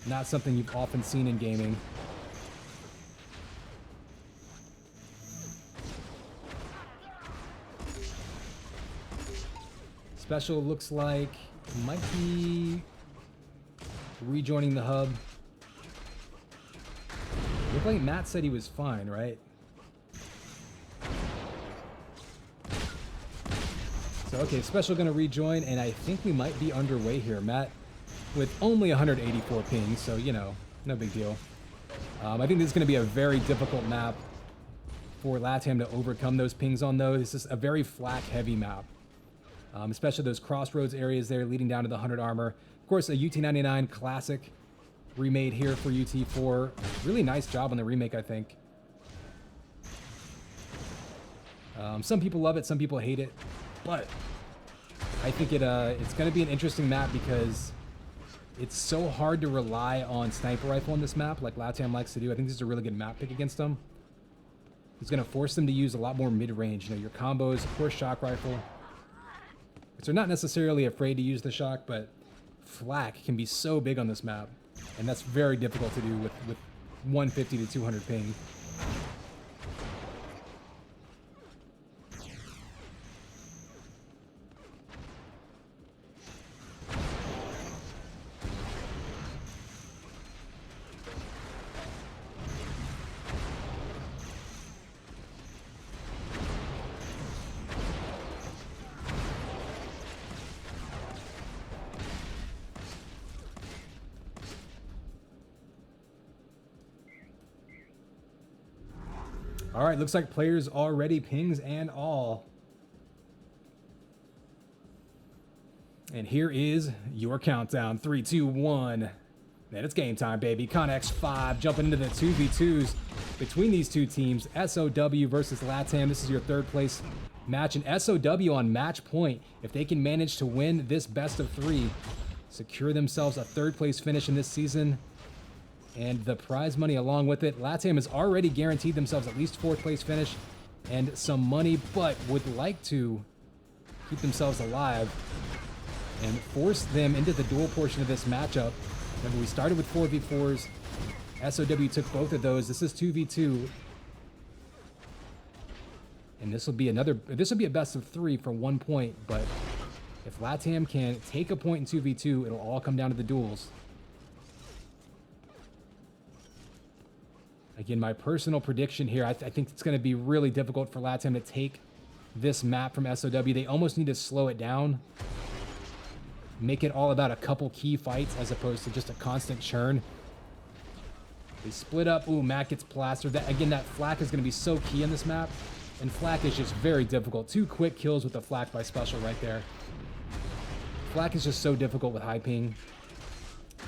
Not something you've often seen in gaming. Special looks like might be rejoining the hub. Looked like Matt said he was fine, right? So, okay, Special gonna rejoin, and I think we might be underway here, Matt, with only 184 ping, so, you know, no big deal. I think this is gonna be a very difficult map for LATAM to overcome those pings on those. This is a very flak-heavy map, especially those crossroads areas there leading down to the 100 armor. Of course, a UT99 classic remade here for UT4. Really nice job on the remake, I think. Some people love it, some people hate it. But I think it's going to be an interesting map because it's so hard to rely on sniper rifle on this map like LATAM likes to do. I think this is a really good map pick against them. It's going to force them to use a lot more mid-range. You know, your combos, of course, shock rifle. Which they're not necessarily afraid to use the shock, but flak can be so big on this map. And that's very difficult to do with 150 to 200 ping. All right, looks like players already, pings and all. And here is your countdown. 3, 2, 1. Man, it's game time, baby. Connex 5 jumping into the 2v2s between these two teams. SOW versus LATAM. This is your third place match. And SOW on match point, if they can manage to win this best of 3, secure themselves a third place finish in this season and the prize money along with it. LATAM has already guaranteed themselves at least 4th place finish and some money, but would like to keep themselves alive and force them into the duel portion of this matchup. Remember, we started with 4v4s. SOW took both of those. This is 2v2. And this will be a best of 3 for 1 point, but if LATAM can take a point in 2v2, it'll all come down to the duels. Again, my personal prediction here, I think it's going to be really difficult for LATAM to take this map from SOW. They almost need to slow it down. Make it all about a couple key fights as opposed to just a constant churn. They split up. Ooh, Matt gets plastered. That flak is going to be so key in this map. And flak is just very difficult. 2 quick kills with the flak by special right there. Flak is just so difficult with high ping.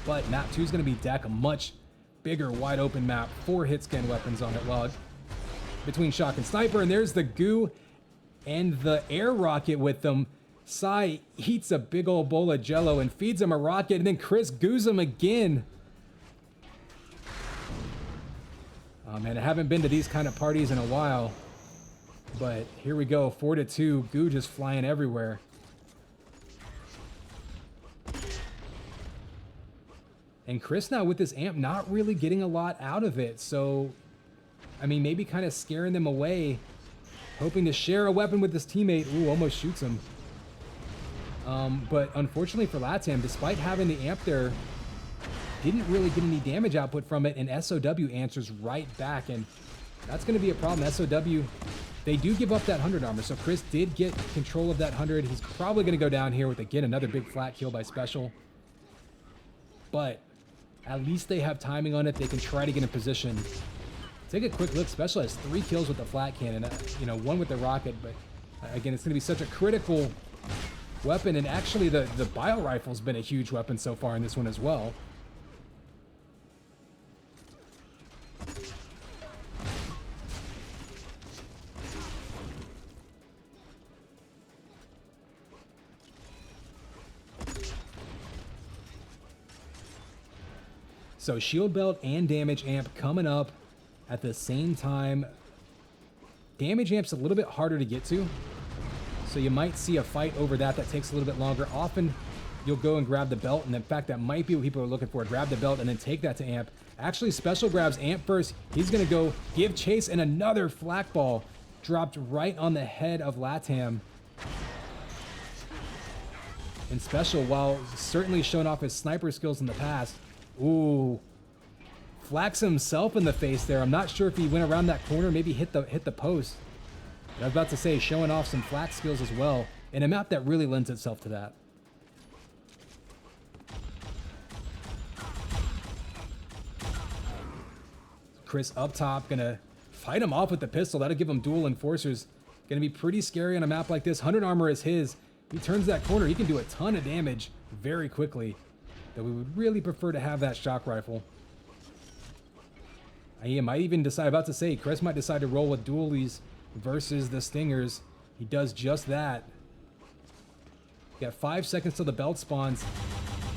But map 2 is going to be deck, a much bigger, wide open map. 4 hit scan weapons on it. Log between shock and sniper. And there's the goo and the air rocket with them. Sai eats a big old bowl of jello and feeds him a rocket, and then Chris goos him again. Oh man, I haven't been to these kind of parties in a while, but here we go, 4-2, goo just flying everywhere. And Chris now with this amp not really getting a lot out of it, so I mean maybe kind of scaring them away, hoping to share a weapon with his teammate. Ooh, almost shoots him. But unfortunately for LATAM, despite having the amp there, didn't really get any damage output from it, and SOW answers right back, and that's going to be a problem. SOW, they do give up that 100 armor, so Chris did get control of that 100. He's probably going to go down here with, again, another big flat kill by special. But at least they have timing on it. They can try to get in position. Take a quick look. Special has 3 kills with the flat cannon, 1 with the rocket, but again, it's going to be such a critical weapon, and actually the bio rifle's been a huge weapon so far in this one as well. So shield belt and damage amp coming up at the same time. Damage amp's a little bit harder to get to, so you might see a fight over that takes a little bit longer. Often you'll go and grab the belt, and in fact that might be what people are looking for. Grab the belt and then take that to amp. Actually, special grabs amp first. He's gonna go give chase, and another flak ball dropped right on the head of LATAM. And special, while certainly showing off his sniper skills in the past, ooh, flaks himself in the face there. I'm not sure if he went around that corner, maybe hit the post. I was about to say, showing off some flak skills as well, in a map that really lends itself to that. Chris up top, gonna fight him off with the pistol. That'll give him dual enforcers. Gonna be pretty scary on a map like this. 100 armor is his. He turns that corner, he can do a ton of damage very quickly. Though we would really prefer to have that shock rifle. I might even decide, about to say, Chris might decide to roll with dualies versus the Stingers. He does just that. You got 5 seconds till the belt spawns.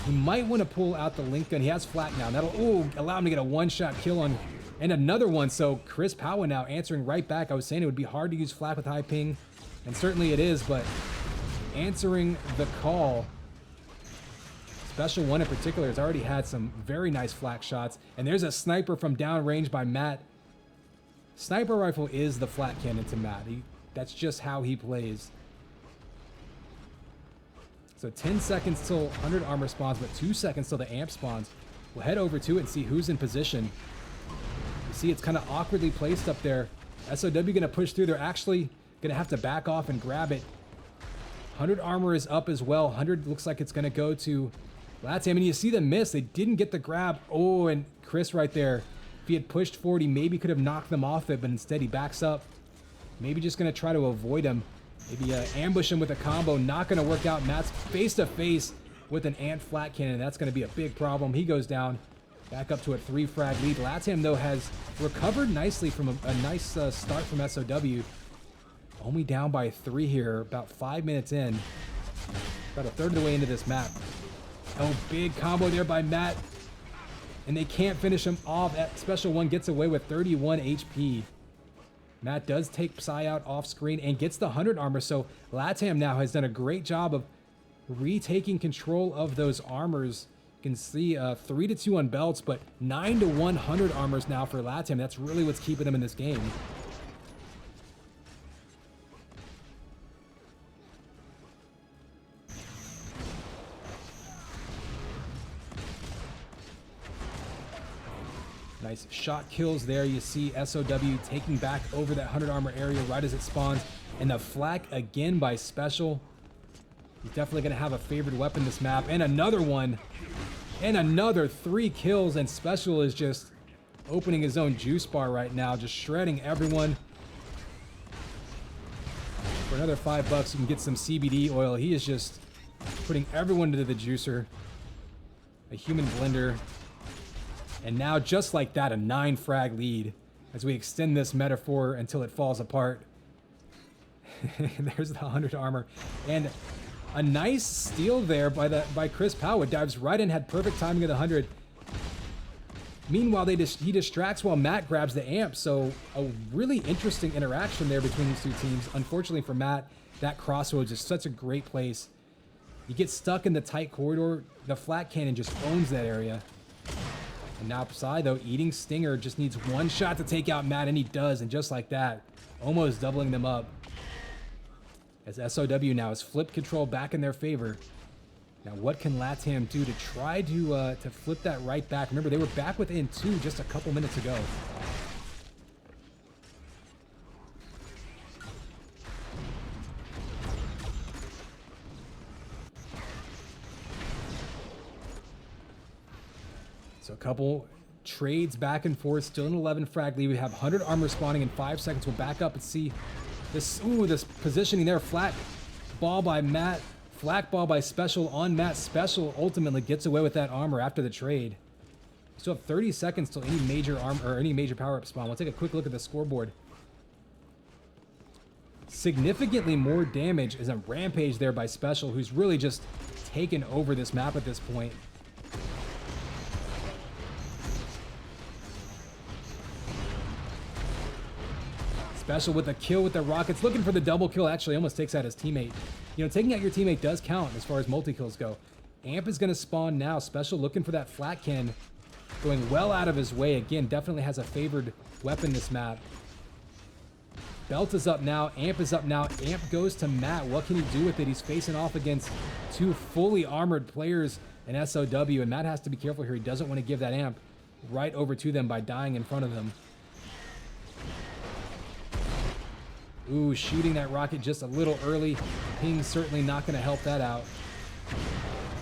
He might want to pull out the link gun. He has flak now. That'll allow him to get a one-shot kill on, and another one. So Chris Powa now answering right back. I was saying it would be hard to use flak with high ping, and certainly it is, but answering the call. Special one in particular has already had some very nice flak shots, and there's a sniper from downrange by Matt. Sniper rifle is the flat cannon to Matt. That's just how he plays. So 10 seconds till 100 armor spawns, but 2 seconds till the amp spawns. We'll head over to it and see who's in position. You see it's kind of awkwardly placed up there. SOW gonna push through. They're actually gonna have to back off and grab it. 100 armor is up as well. 100 looks like it's gonna go to LATAM, and you see the miss. They didn't get the grab. Oh, and Chris right there If he had pushed forward, he maybe could have knocked them off it, but instead he backs up. Maybe just going to try to avoid him. Maybe ambush him with a combo. Not going to work out. Matt's face-to-face with an Ant Flat Cannon. That's going to be a big problem. He goes down. Back up to a 3-frag lead. LATAM, though, has recovered nicely from a nice start from SOW. Only down by 3 here, about 5 minutes in. About a third of the way into this map. Oh, big combo there by Matt. And they can't finish him off. That Special One gets away with 31 HP. Matt does take Psy out off screen and gets the 100 armor. So LATAM now has done a great job of retaking control of those armors. You can see 3-2 on belts, but 9-1 100 armors now for LATAM. That's really what's keeping them in this game. Nice shot kills there. You see SOW taking back over that 100 armor area right as it spawns. And the flak again by Special. He's definitely going to have a favored weapon this map. And another one. And another 3 kills. And Special is just opening his own juice bar right now. Just shredding everyone. For another $5, you can get some CBD oil. He is just putting everyone to the juicer. A human blender. And now, just like that, a 9-frag lead as we extend this metaphor until it falls apart. There's the 100 armor. And a nice steal there by Chris Powell. Dives right in, had perfect timing of the 100. Meanwhile, he distracts while Matt grabs the amp. So a really interesting interaction there between these two teams. Unfortunately for Matt, that crossroads is such a great place. You get stuck in the tight corridor. The flat cannon just owns that area. And now Psy, though, eating Stinger, just needs one shot to take out Matt, and he does. And just like that, almost doubling them up. As SOW now has flipped control back in their favor. Now, what can LATAM do to try to flip that right back? Remember, they were back within 2 just a couple minutes ago. So a couple trades back and forth, still an 11 frag lead. We have 100 armor spawning in 5 seconds. We'll back up and see this. Ooh, this positioning there. Flat ball by Matt. Flak ball by Special on Matt. Special ultimately gets away with that armor after the trade. We still have 30 seconds till any major armor or any major power up spawn. We'll take a quick look at the scoreboard. Significantly more damage is a rampage there by Special, who's really just taken over this map at this point. Special with a kill with the rockets, looking for the double kill. Actually almost takes out his teammate. You know, taking out your teammate does count as far as multi-kills go. Amp is going to spawn now. Special looking for that flat can, going well out of his way. Again, definitely has a favored weapon this map. Belt is up now. Amp is up now. Amp goes to Matt. What can he do with it? He's facing off against 2 fully armored players in SOW, and Matt has to be careful here. He doesn't want to give that Amp right over to them by dying in front of them. Ooh, shooting that rocket just a little early. Ping's certainly not going to help that out.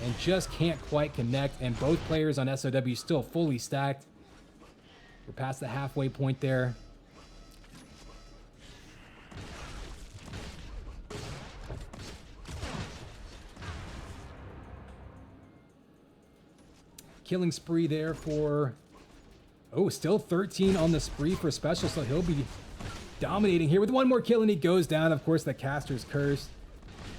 And just can't quite connect. And both players on SOW still fully stacked. We're past the halfway point there. Killing spree there for... Oh, still 13 on the spree for Special, so he'll be dominating here with one more kill, and he goes down. Of course, the caster's cursed.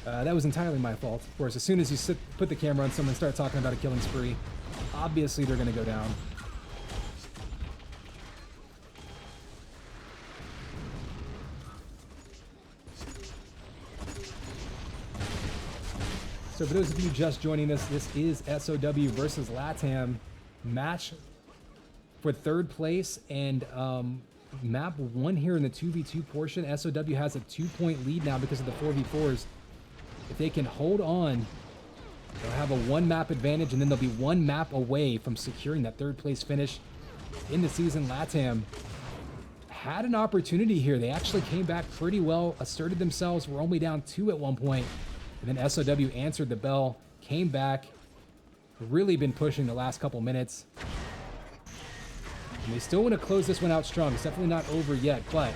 That was entirely my fault. Of course, as soon as you put the camera on someone and start talking about a killing spree, obviously they're going to go down. So for those of you just joining us, this is SOW versus LATAM match for 3rd place, and map 1 here in the 2v2 portion. SOW has a 2-point lead now because of the 4v4s. If they can hold on, they'll have a 1-map advantage, and then they'll be 1 map away from securing that 3rd place finish in the season. LATAM had an opportunity here. They actually came back pretty well, asserted themselves. We're only down 2 at one point, and then SOW answered the bell, came back, really been pushing the last couple minutes. And they still want to close this one out strong. It's definitely not over yet, but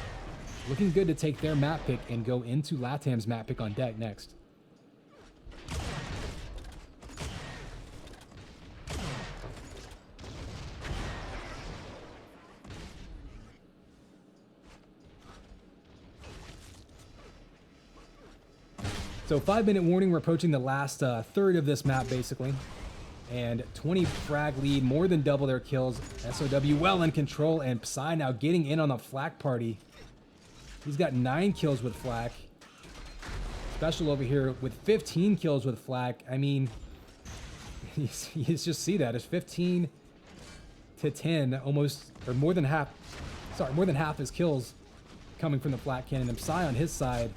looking good to take their map pick and go into LATAM's map pick on deck next. So 5-minute warning, we're approaching the last third of this map, basically. And 20 frag lead, more than double their kills. SOW well in control, and Psy now getting in on the flak party. He's got 9 kills with flak. Special over here with 15 kills with flak. I mean, you just see that. It's 15 to 10, almost, or more than half, sorry, more than half his kills coming from the flak cannon. And Psy on his side,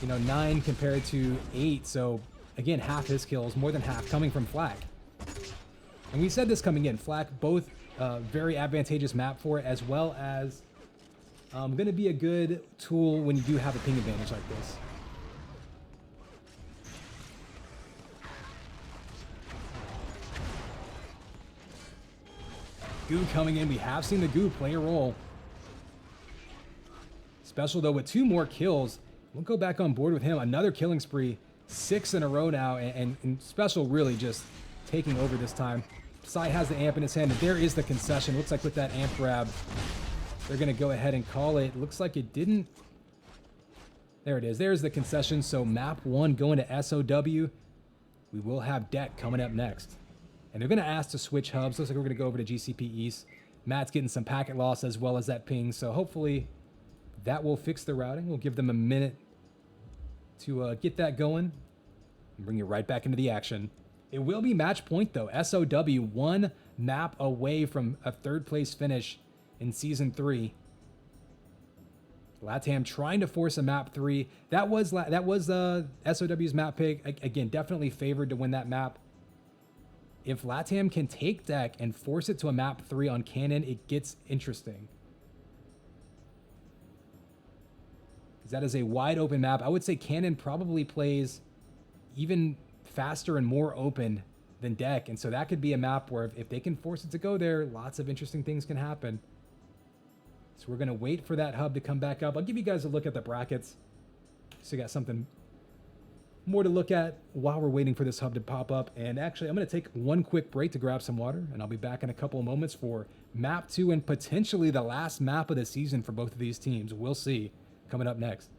you know, 9 compared to 8. So again, half his kills, more than half coming from flak. And we said this coming in, flak, both very advantageous map for it, as well as going to be a good tool when you do have a ping advantage like this. Goo coming in. We have seen the Goo play a role. Special though with 2 more kills. We'll go back on board with him. Another killing spree. 6 in a row now, and Special really just taking over this time. Psy has the amp in his hand, and there is the concession. Looks like with that amp grab, they're going to go ahead and call it. Looks like it didn't. There it is. There's the concession. So map 1 going to SOW. We will have deck coming up next. And they're going to ask to switch hubs. Looks like we're going to go over to GCP East. Matt's getting some packet loss as well as that ping. So hopefully that will fix the routing. We'll give them a minute to get that going and bring you right back into the action. It will be match point though. SOW 1 map away from a 3rd place finish in season 3. LATAM trying to force a map 3. That was SOW's map pick. Again, definitely favored to win that map. If LATAM can take deck and force it to a map 3 on cannon, it gets interesting. That is a wide open map. I would say cannon probably plays even faster and more open than deck. And so that could be a map where if they can force it to go there, lots of interesting things can happen. So we're going to wait for that hub to come back up. I'll give you guys a look at the brackets. So you got something more to look at while we're waiting for this hub to pop up. And actually, I'm going to take one quick break to grab some water, and I'll be back in a couple of moments for map 2 and potentially the last map of the season for both of these teams. We'll see. Coming up next.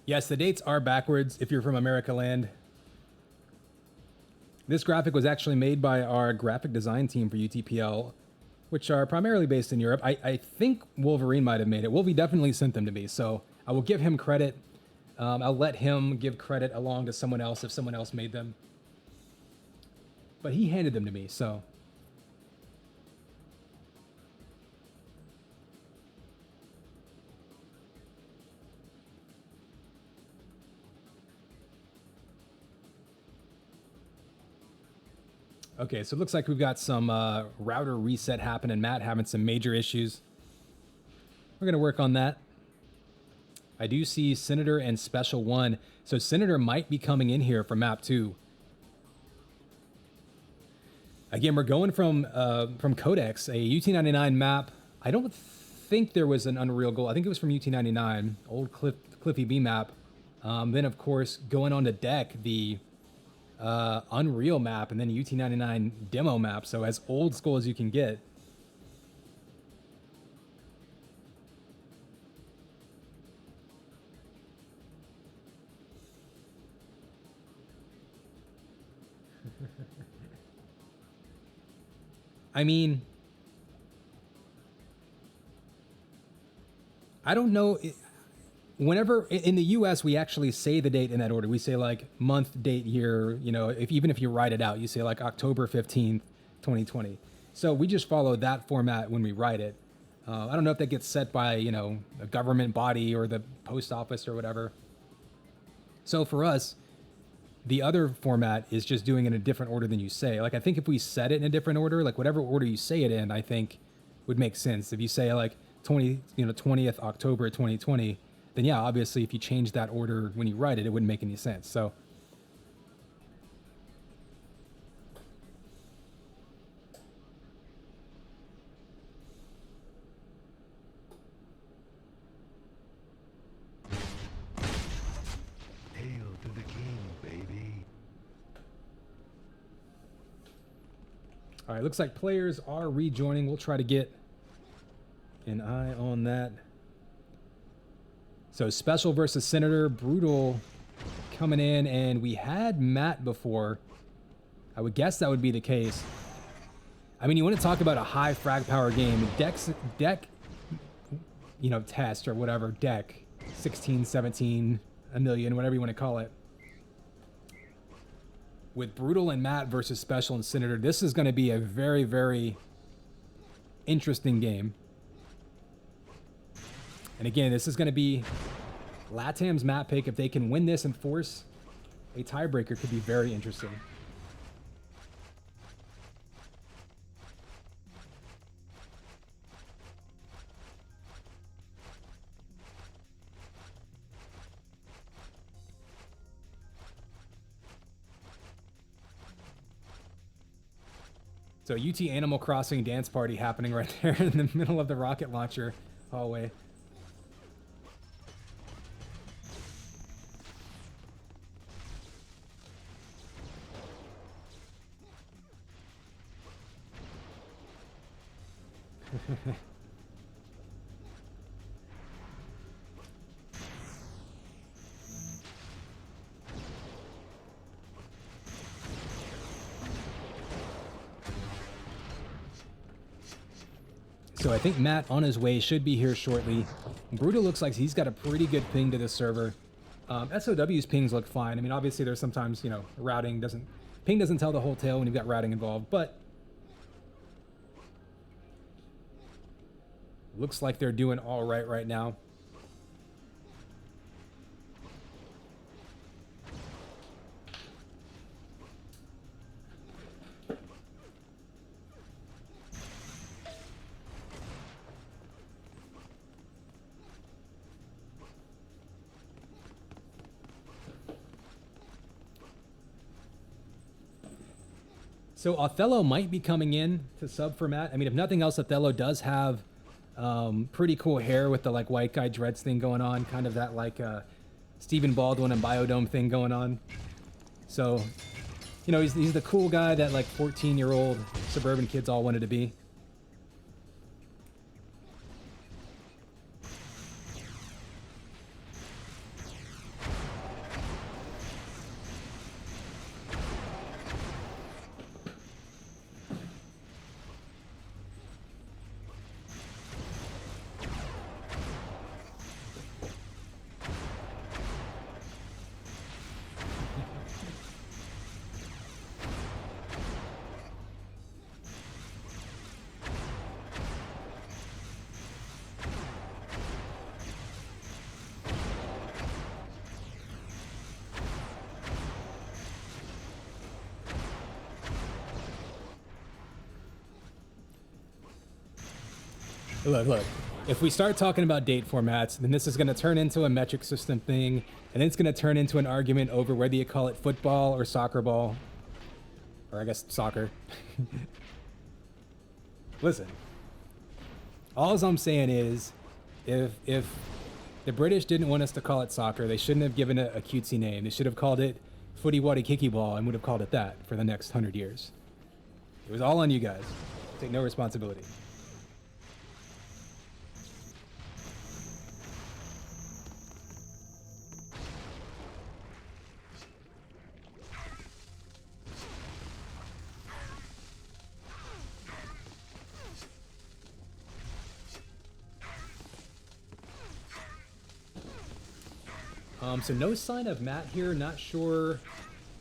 Yes, the dates are backwards if you're from America land. This graphic was actually made by our graphic design team for UTPL, which are primarily based in Europe. I think Wolverine might have made it. Wolvie definitely sent them to me, so I will give him credit. I'll let him give credit along to someone else if someone else made them. But he handed them to me, so. Okay, so it looks like we've got some router reset happening. Matt having some major issues. We're going to work on that. I do see Senator and Special 1. So Senator might be coming in here for map 2. Again, we're going from Codex, a UT99 map. I don't think there was an Unreal Gold. I think it was from UT99, old Cliffy B map. Then, of course, going on to deck, the Unreal map, and then UT99 demo map. So as old school as you can get. I mean, I don't know. Whenever in the US, we actually say the date in that order. We say like month, date, year, you know, even if you write it out, you say like October 15th, 2020. So we just follow that format when we write it. I don't know if that gets set by, you know, a government body or the post office or whatever. So for us, the other format is just doing it in a different order than you say. Like, I think if we set it in a different order, like whatever order you say it in, I think would make sense. If you say like 20th October 2020, then yeah, obviously if you change that order when you write it, it wouldn't make any sense. So all right, looks like players are rejoining. We'll try to get an eye on that. So Special versus Senator, Brutal coming in, and we had Matt before. I would guess that would be the case. I mean, you want to talk about a high frag power game. Deck, you know, test or whatever, deck 16, 17, a million, whatever you want to call it. With Brutal and Matt versus Special and Senator, this is going to be a very, very interesting game. And again, this is going to be LATAM's map pick. If they can win this and force a tiebreaker, could be very interesting. So UT Animal Crossing dance party happening right there in the middle of the rocket launcher hallway. So I think Matt on his way should be here shortly. Brutal looks like he's got a pretty good ping to the server. SOW's pings look fine. I mean, obviously there's sometimes, you know, ping doesn't tell the whole tale when you've got routing involved, but looks like they're doing all right now. So Othello might be coming in to sub for Matt. I mean, if nothing else, Othello does have pretty cool hair with the like white guy dreads thing going on, kind of that like Stephen Baldwin and Biodome thing going on. So, you know, he's the cool guy that like 14-year-old suburban kids all wanted to be. Look. If we start talking about date formats, then this is going to turn into a metric system thing, and then it's going to turn into an argument over whether you call it football or soccer ball, or I guess soccer. Listen, all I'm saying is, if the British didn't want us to call it soccer, they shouldn't have given it a cutesy name. They should have called it footy waddy kicky ball and would have called it that for the next 100 years. It was all on you guys. Take no responsibility. So no sign of Matt here. Not sure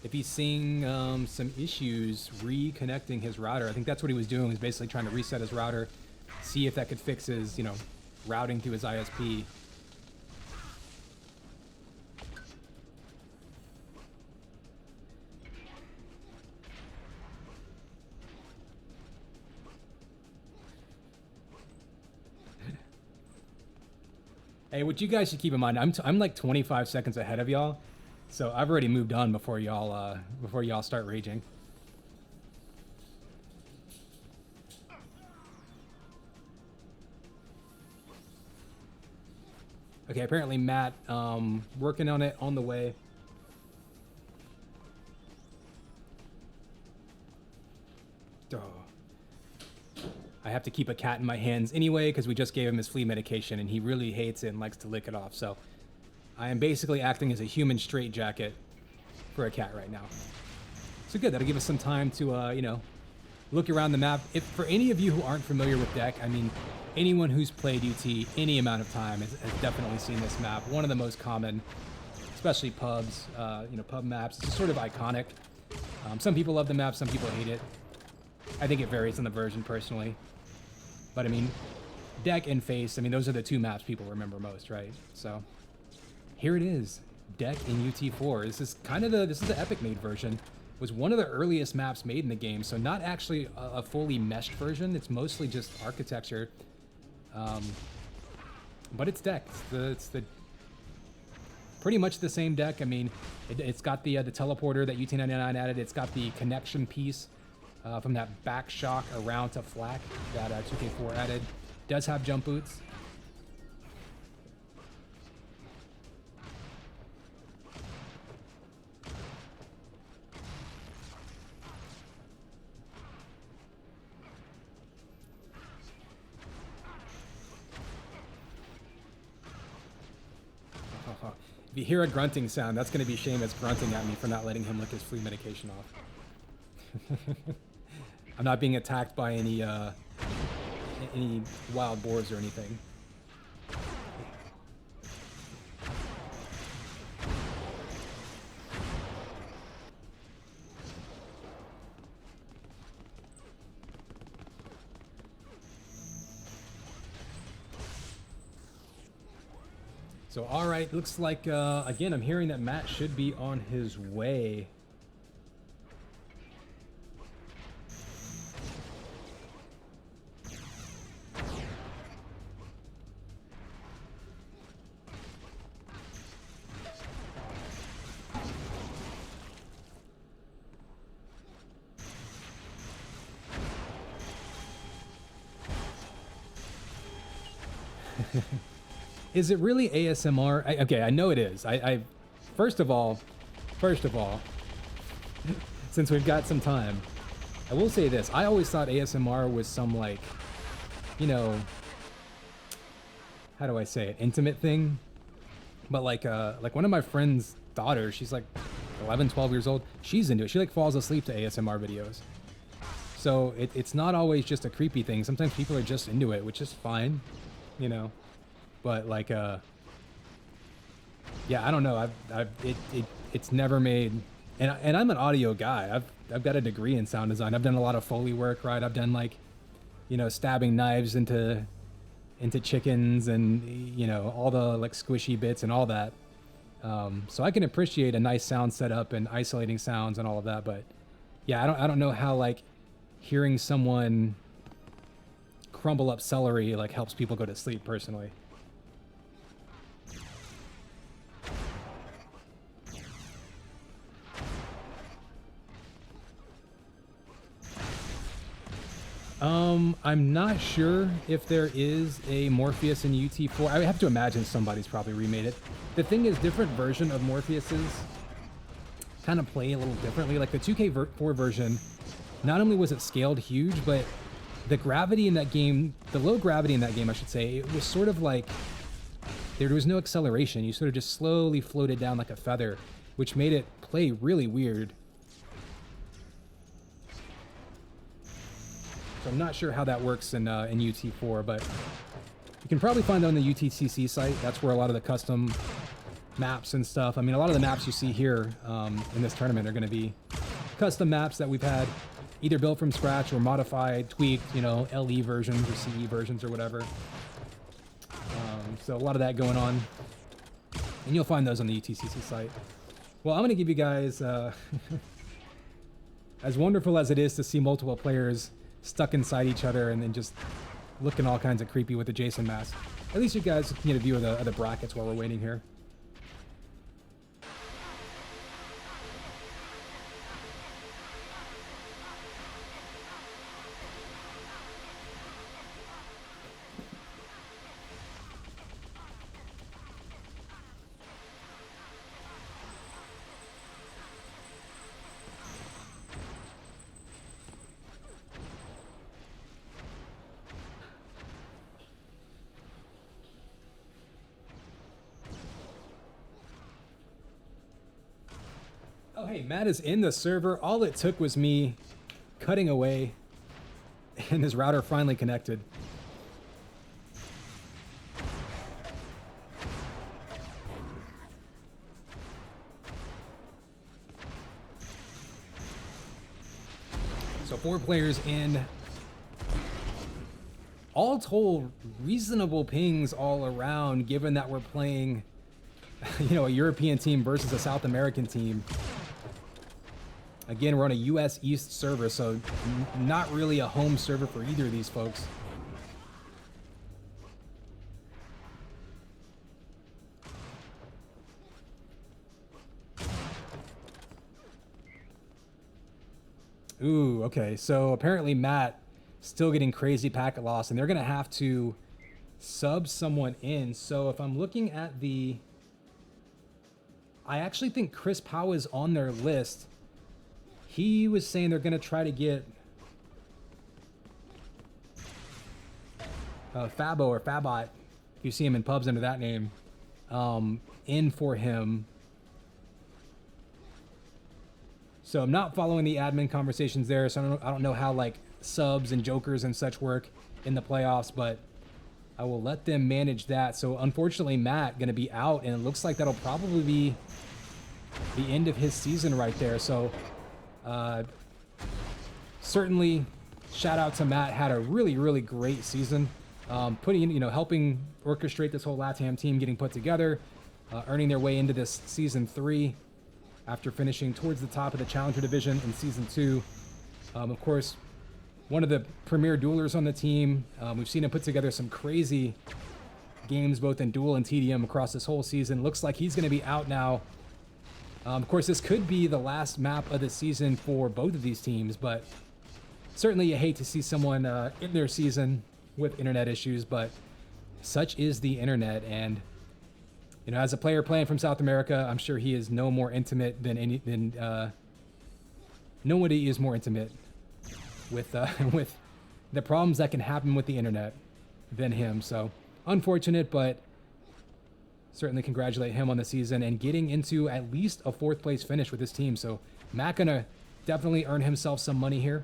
if he's seeing some issues reconnecting his router. I think that's what he was doing, was basically trying to reset his router, see if that could fix his, routing through his ISP. Hey, what you guys should keep in mind, I'm like 25 seconds ahead of y'all, so I've already moved on before y'all start raging. Okay, apparently Matt working on it on the way. Oh. I have to keep a cat in my hands anyway because we just gave him his flea medication and he really hates it and likes to lick it off. So I am basically acting as a human straitjacket for a cat right now. So good, that'll give us some time to, look around the map. If for any of you who aren't familiar with Deck, I mean, anyone who's played UT any amount of time has definitely seen this map. One of the most common, especially pubs, pub maps. It's just sort of iconic. Some people love the map, some people hate it. I think it varies on the version personally. But I mean, Deck and Face, I mean, those are the two maps people remember most, right? So here it is, Deck in UT4. This is the Epic made version. It was one of the earliest maps made in the game, so not actually a fully meshed version. It's mostly just architecture. But it's Deck. It's the pretty much the same deck. I mean, it's got the teleporter that UT99 added. It's got the connection piece from that back shock around to flak that 2K4 added. Does have jump boots. If you hear a grunting sound, that's going to be Seamus grunting at me for not letting him lick his flea medication off. I'm not being attacked by any wild boars or anything. So, all right, looks like, again, I'm hearing that Matt should be on his way. Is it really ASMR? Okay, I know it is. First of all, since we've got some time, I will say this. I always thought ASMR was some like, how do I say it? Intimate thing. But like one of my friend's daughters, she's like 11, 12 years old. She's into it. She like falls asleep to ASMR videos. So it's not always just a creepy thing. Sometimes people are just into it, which is fine, But like, yeah, I don't know. It's never made, and I'm an audio guy. I've got a degree in sound design. I've done a lot of Foley work, right? I've done like, stabbing knives into chickens and all the like squishy bits and all that. So I can appreciate a nice sound setup and isolating sounds and all of that. But yeah, I don't know how like hearing someone crumble up celery like helps people go to sleep personally. I'm not sure if there is a Morpheus in UT4. I have to imagine somebody's probably remade it. The thing is, different version of Morpheuses kind of play a little differently. Like the 2K4 version, not only was it scaled huge, but the gravity in that game, the low gravity in that game, I should say, it was sort of like there was no acceleration. You sort of just slowly floated down like a feather, which made it play really weird. So I'm not sure how that works in UT4, but you can probably find that on the UTCC site. That's where a lot of the custom maps and stuff. I mean, a lot of the maps you see here in this tournament are going to be custom maps that we've had either built from scratch or modified, tweaked, you know, LE versions or CE versions or whatever. So a lot of that going on, and you'll find those on the UTCC site. Well, I'm going to give you guys, as wonderful as it is to see multiple players stuck inside each other and then just looking all kinds of creepy with the Jason mask, at least you guys can get a view of the brackets while we're waiting here. Oh, hey, Matt is in the server. All it took was me cutting away, and his router finally connected. So 4 players in. All told, reasonable pings all around, given that we're playing, you know, a European team versus a South American team. Again, we're on a US East server, so not really a home server for either of these folks. Ooh, okay. So apparently Matt still getting crazy packet loss, and they're going to have to sub someone in. So if I'm looking at the... I actually think Chris Powell is on their list. He was saying they're going to try to get Fabo or Fabot, if you see him in pubs under that name, in for him. So I'm not following the admin conversations there, so I don't know how like subs and jokers and such work in the playoffs, but I will let them manage that. So unfortunately, Matt going to be out, and it looks like that'll probably be the end of his season right there. So certainly shout out to Matt. Had a really great season, putting, you know, helping orchestrate this whole LATAM team getting put together, earning their way into this season 3 after finishing towards the top of the Challenger division in season 2. Of course, one of the premier duelers on the team. We've seen him put together some crazy games both in duel and TDM across this whole season. Looks like he's going to be out now. Of course, this could be the last map of the season for both of these teams, but certainly you hate to see someone in their season with internet issues, but such is the internet. And, you know, as a player playing from South America, I'm sure he is no more intimate than nobody is more intimate with with the problems that can happen with the internet than him. So unfortunate, but certainly congratulate him on the season and getting into at least a 4th place finish with his team. So Matt gonna definitely earn himself some money here.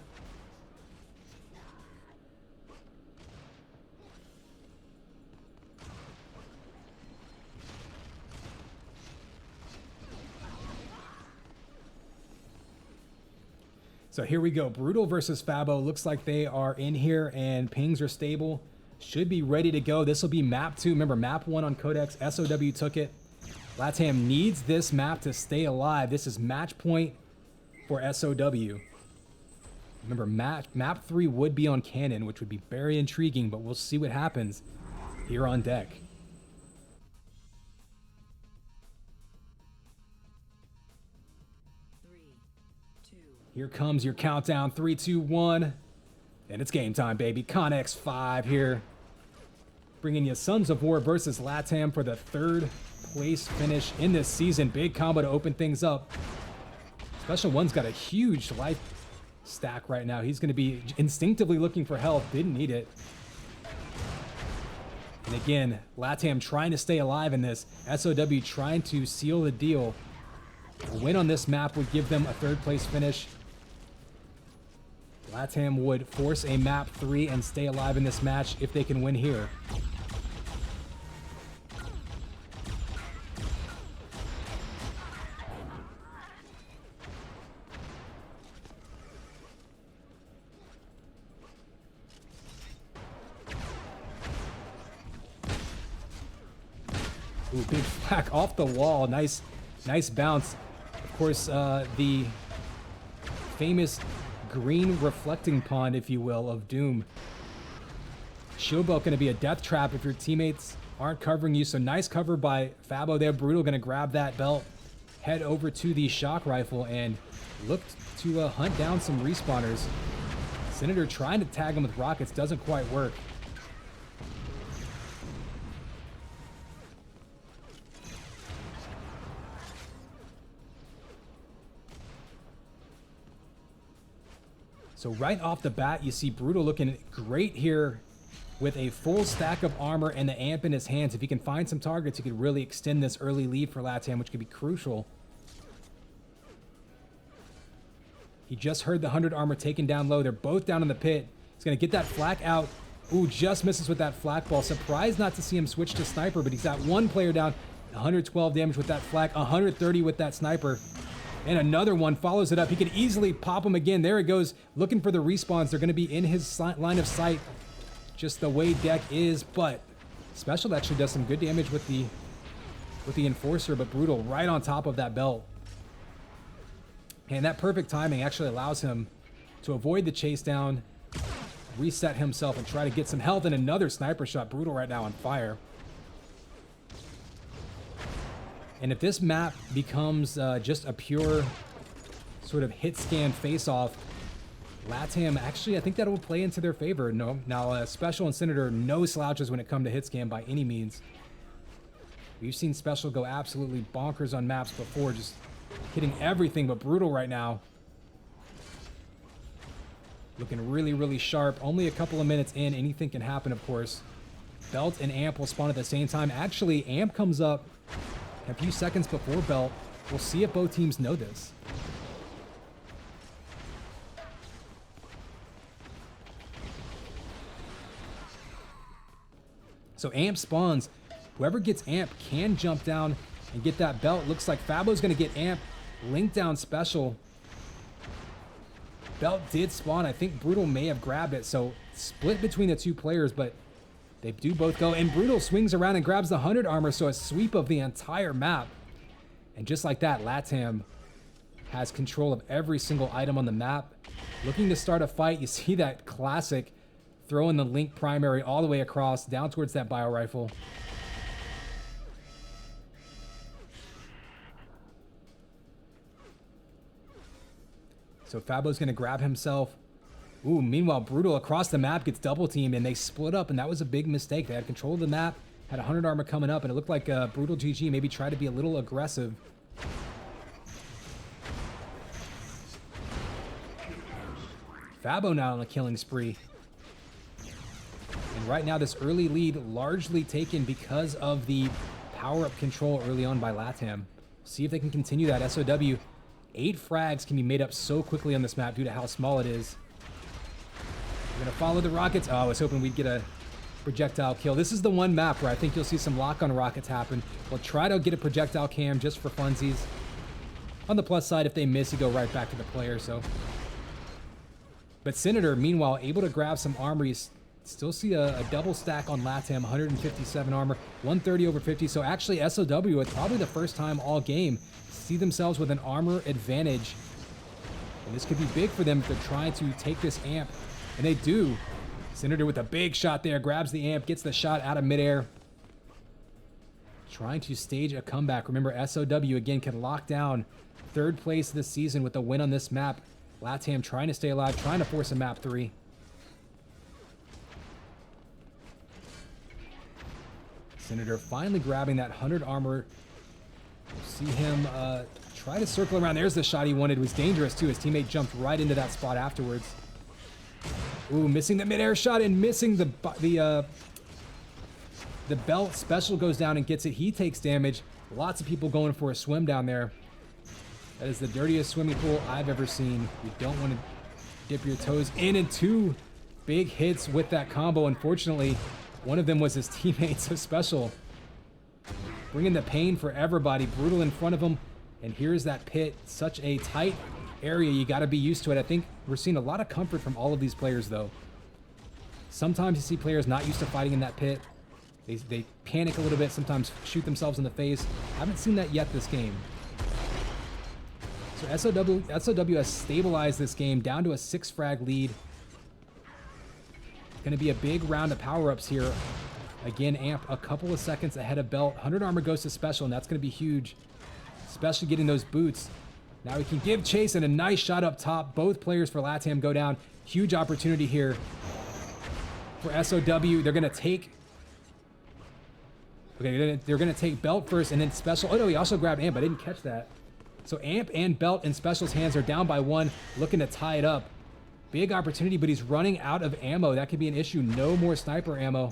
So here we go. Brutal versus Fabo. Looks like they are in here and pings are stable. Should be ready to go. This will be map 2. Remember, map 1 on Codex. SOW took it. LATAM needs this map to stay alive. This is match point for SOW. Remember, map 3 would be on Cannon, which would be very intriguing, but we'll see what happens here on deck. Here comes your countdown. 3, 2, 1. And it's game time, baby. Connex 5 here. Bringing you Sons of War versus LATAM for the 3rd place finish in this season. Big combo to open things up. Special One's got a huge life stack right now. He's going to be instinctively looking for health. Didn't need it. And again, LATAM trying to stay alive in this. SOW trying to seal the deal. A win on this map would give them a 3rd place finish. LATAM would force a map 3 and stay alive in this match if they can win here. Ooh, big flack off the wall. Nice bounce. Of course, the famous green reflecting pond, if you will, of Doom. Shield belt going to be a death trap if your teammates aren't covering you. So nice cover by Fabo there. Brutal going to grab that belt, head over to the shock rifle, and look to hunt down some respawners. Senator trying to tag him with rockets, doesn't quite work. So right off the bat, you see Brutal looking great here with a full stack of armor and the amp in his hands. If he can find some targets, he could really extend this early lead for LATAM, which could be crucial. He just heard the 100 armor taken down low. They're both down in the pit. He's going to get that flak out. Ooh, just misses with that flak ball. Surprised not to see him switch to sniper, but he's got one player down. 112 damage with that flak, 130 with that sniper. And another one follows it up. He can easily pop him again. There it goes, looking for the respawns. They're going to be in his line of sight, just the way deck is. But Special actually does some good damage with the Enforcer, but Brutal right on top of that belt. And that perfect timing actually allows him to avoid the chase down, reset himself, and try to get some health. And another sniper shot. Brutal right now on fire. And if this map becomes just a pure sort of hit scan face-off, LATAM, actually, I think that will play into their favor. No, now, Special and Senator, no slouches when it comes to hit scan by any means. We've seen Special go absolutely bonkers on maps before, just hitting everything, but Brutal right now. Looking really, really sharp. Only a couple of minutes in, anything can happen, of course. Belt and Amp will spawn at the same time. Actually, Amp comes up a few seconds before Belt. We'll see if both teams know this. So Amp spawns. Whoever gets Amp can jump down and get that belt. Looks like Fabo's going to get Amp. Link down Special. Belt did spawn. I think Brutal may have grabbed it. So split between the two players, but they do both go, and Brutal swings around and grabs the 100 armor, so a sweep of the entire map. And just like that, LATAM has control of every single item on the map. Looking to start a fight, you see that classic throwing the Link primary all the way across, down towards that bio rifle. So Fabo's going to grab himself. Ooh, meanwhile, Brutal across the map gets double teamed, and they split up, and that was a big mistake. They had control of the map, had 100 armor coming up, and it looked like Brutal GG maybe tried to be a little aggressive. Fabo now on a killing spree. And right now, this early lead largely taken because of the power-up control early on by LATAM. See if they can continue that. SOW, 8 frags can be made up so quickly on this map due to how small it is. We're going to follow the rockets. Oh, I was hoping we'd get a projectile kill. This is the one map where I think you'll see some lock-on rockets happen. We'll try to get a projectile cam just for funsies. On the plus side, if they miss, you go right back to the player, so. But Senator, meanwhile, able to grab some armor. You still see a double stack on LATAM, 157 armor, 130 over 50. So actually, SOW, it's probably the first time all game, see themselves with an armor advantage And this could be big for them if they're trying to take this amp. And they do. Senator with a big shot there, grabs the amp, gets the shot out of midair. Trying to stage a comeback. Remember, SOW again can lock down 3rd place this season with a win on this map. LATAM trying to stay alive, trying to force a map 3. Senator finally grabbing that 100 armor. See him try to circle around. There's the shot he wanted. It was dangerous too. His teammate jumped right into that spot afterwards. Ooh, missing the midair shot and missing the belt. Special goes down and gets it. He takes damage. Lots of people going for a swim down there. That is the dirtiest swimming pool I've ever seen. You don't want to dip your toes in, and 2 big hits with that combo. Unfortunately, one of them was his teammate, so Special bringing the pain for everybody. Brutal in front of him, and here's that pit. Such a tight area. You got to be used to it. I think we're seeing a lot of comfort from all of these players, though. Sometimes you see players not used to fighting in that pit. They panic a little bit, sometimes shoot themselves in the face. Haven't seen that yet this game. So SOW has stabilized this game down to a 6 frag lead. Going to be a big round of power-ups here. Again, Amp a couple of seconds ahead of Belt. 100 armor goes to Special, and that's going to be huge. Especially getting those boots. Now he can give chase, and a nice shot up top. Both players for LATAM go down. Huge opportunity here for SOW. They're going to take... Okay, they're gonna take Belt first and then Special. Oh no, he also grabbed Amp. I didn't catch that. So Amp and Belt in Special's hands are down by 1, looking to tie it up. Big opportunity, but he's running out of ammo. That could be an issue. No more sniper ammo.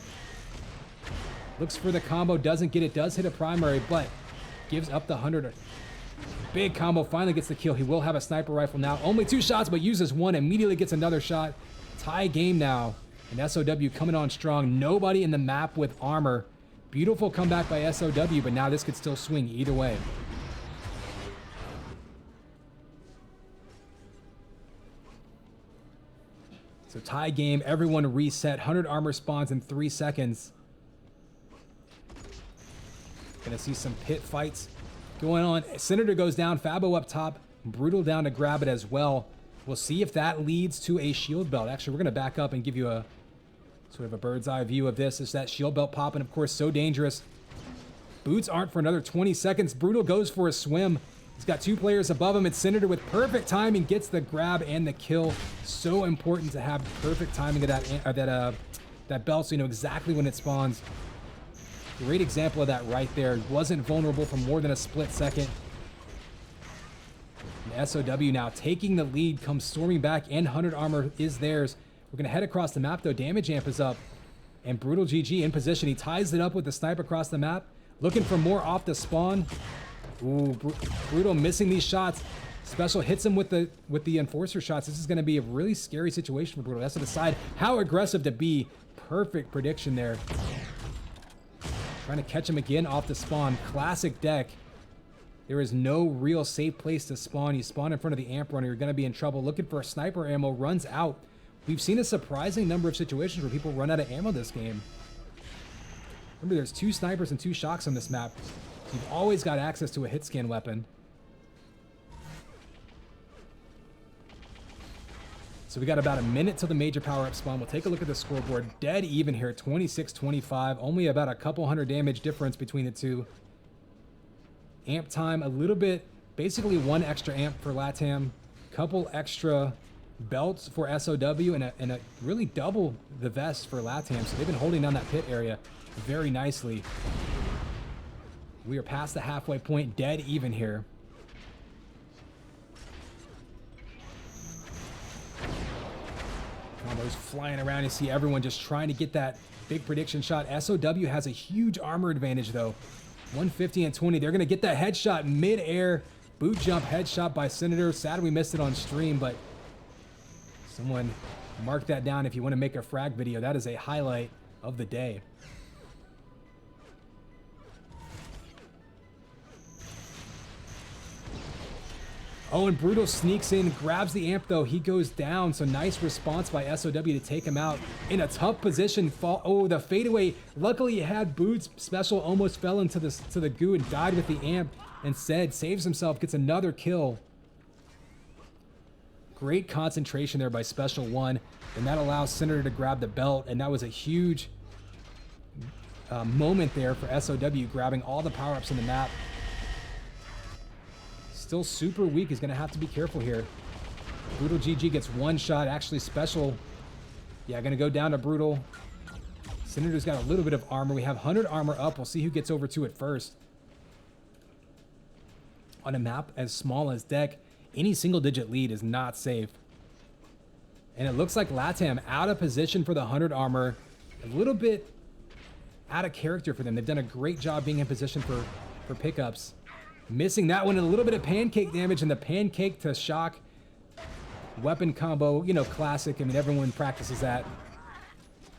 Looks for the combo, doesn't get it. Does hit a primary, but gives up the 100. Big combo, finally gets the kill. He will have a sniper rifle now. Only 2 shots, but uses 1. Immediately gets another shot. Tie game now. And SOW coming on strong. Nobody in the map with armor. Beautiful comeback by SOW, but now this could still swing either way. So tie game, everyone reset. 100 armor spawns in 3 seconds. Gonna see some pit fights going on. Senator goes down, Fabo up top, Brutal down to grab it as well. We'll see if that leads to a shield belt. Actually, we're gonna back up and give you a sort of a bird's eye view of this. Is that shield belt popping, of course, so dangerous. Boots aren't for another 20 seconds. Brutal goes for a swim. He's got 2 players above him. It's Senator with perfect timing, gets the grab and the kill. So important to have perfect timing of that belt so you know exactly when it spawns. Great example of that right there. Wasn't vulnerable for more than a split second. And SOW now taking the lead, comes storming back, and 100 armor is theirs. We're going to head across the map, though. Damage amp is up. And Brutal GG in position. He ties it up with the snipe across the map. Looking for more off the spawn. Ooh, Brutal missing these shots. Special hits him with the enforcer shots. This is going to be a really scary situation for Brutal. That's to decide how aggressive to be. Perfect prediction there. Trying to catch him again off the spawn. Classic deck. There is no real safe place to spawn. You spawn in front of the amp runner, you're going to be in trouble. Looking for a sniper ammo, runs out. We've seen a surprising number of situations where people run out of ammo this game. Remember, there's 2 snipers and 2 shocks on this map. So you've always got access to a hit scan weapon. So we got about a minute till the major power-up spawn. We'll take a look at the scoreboard. Dead even here, 26-25. Only about a couple hundred damage difference between the 2. Amp time, a little bit, basically 1 extra amp for LATAM. Couple extra belts for SOW, and a really double the vest for LATAM. So they've been holding down that pit area very nicely. We are past the halfway point, dead even here. Combos flying around. You see everyone just trying to get that big prediction shot. SOW has a huge armor advantage though. 150 and 20. They're going to get that headshot mid-air. Boot jump headshot by Senator. Sad we missed it on stream, but someone mark that down if you want to make a frag video. That is a highlight of the day. Oh, and Brutal sneaks in, grabs the amp though. He goes down, so nice response by SOW to take him out. In a tough position, oh, the fadeaway. Luckily he had boots. Special almost fell into the goo and died with the amp. Instead, saves himself, gets another kill. Great concentration there by Special One, and that allows Senator to grab the belt, and that was a huge moment there for SOW, grabbing all the power-ups in the map. Still super weak. He's going to have to be careful here. Brutal GG gets one shot. Actually, Special, yeah, going to go down to Brutal. Senator's got a little bit of armor. We have 100 armor up. We'll see who gets over to it first. On a map as small as Deck, any single-digit lead is not safe. And it looks like LATAM out of position for the 100 armor. A little bit out of character for them. They've done a great job being in position for pickups. Missing that one, and a little bit of pancake damage, and the pancake to shock weapon combo, you know, classic. I mean, everyone practices that.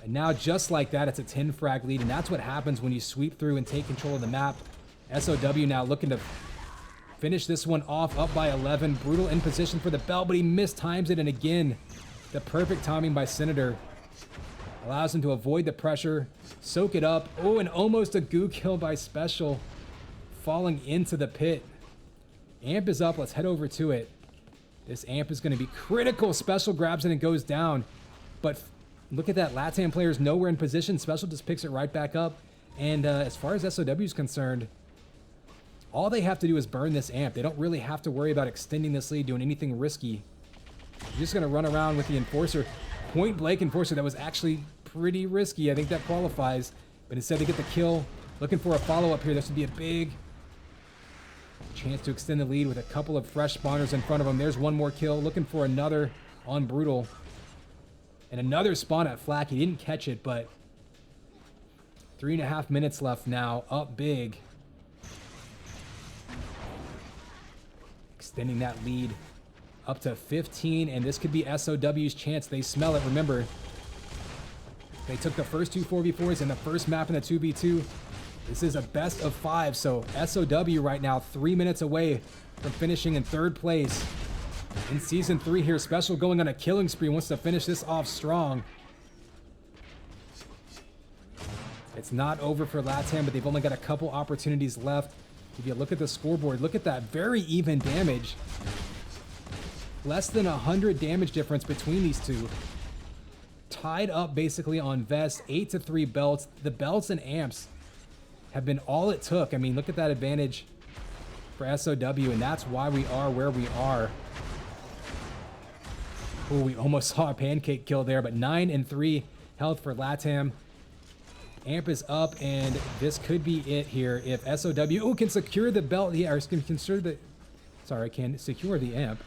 And now, just like that, it's a 10 frag lead, and that's what happens when you sweep through and take control of the map. SOW now looking to finish this one off, up by 11. Brutal in position for the belt, but he mistimes it, and again, the perfect timing by Senator allows him to avoid the pressure, soak it up. Oh, and almost a goo kill by Special, falling into the pit. Amp is up. Let's head over to it. This amp is going to be critical. Special grabs it and goes down, but look at that. LATAM player's nowhere in position. Special just picks it right back up, and as far as SOW is concerned, all they have to do is burn this amp. They don't really have to worry about extending this lead, doing anything risky. You're just going to run around with the Enforcer. Point blank Enforcer. That was actually pretty risky. I think that qualifies. But instead they get the kill. Looking for a follow-up here. This would be a big chance to extend the lead with a couple of fresh spawners in front of them. There's one more kill. Looking for another on Brutal. And another spawn at Flak. He didn't catch it, but 3.5 minutes left now. Up big. Extending that lead up to 15, and this could be SOW's chance. They smell it. Remember, they took the first two 4v4s and the first map in the 2v2. This is a best of 5, so SOW right now 3 minutes away from finishing in 3rd place in Season 3 here. Special going on a killing spree, wants to finish this off strong. It's not over for LATAM, but they've only got a couple opportunities left. If you look at the scoreboard, look at that very even damage. Less than 100 damage difference between these two. Tied up basically on Vest, 8-3 belts. The belts and amps have been all it took. I mean, look at that advantage for SOW, and that's why we are where we are. Oh, we almost saw a pancake kill there, but 9-3 health for LATAM. Amp is up, and this could be it here if SOW can secure the belt here, or can secure the, sorry, can secure the amp.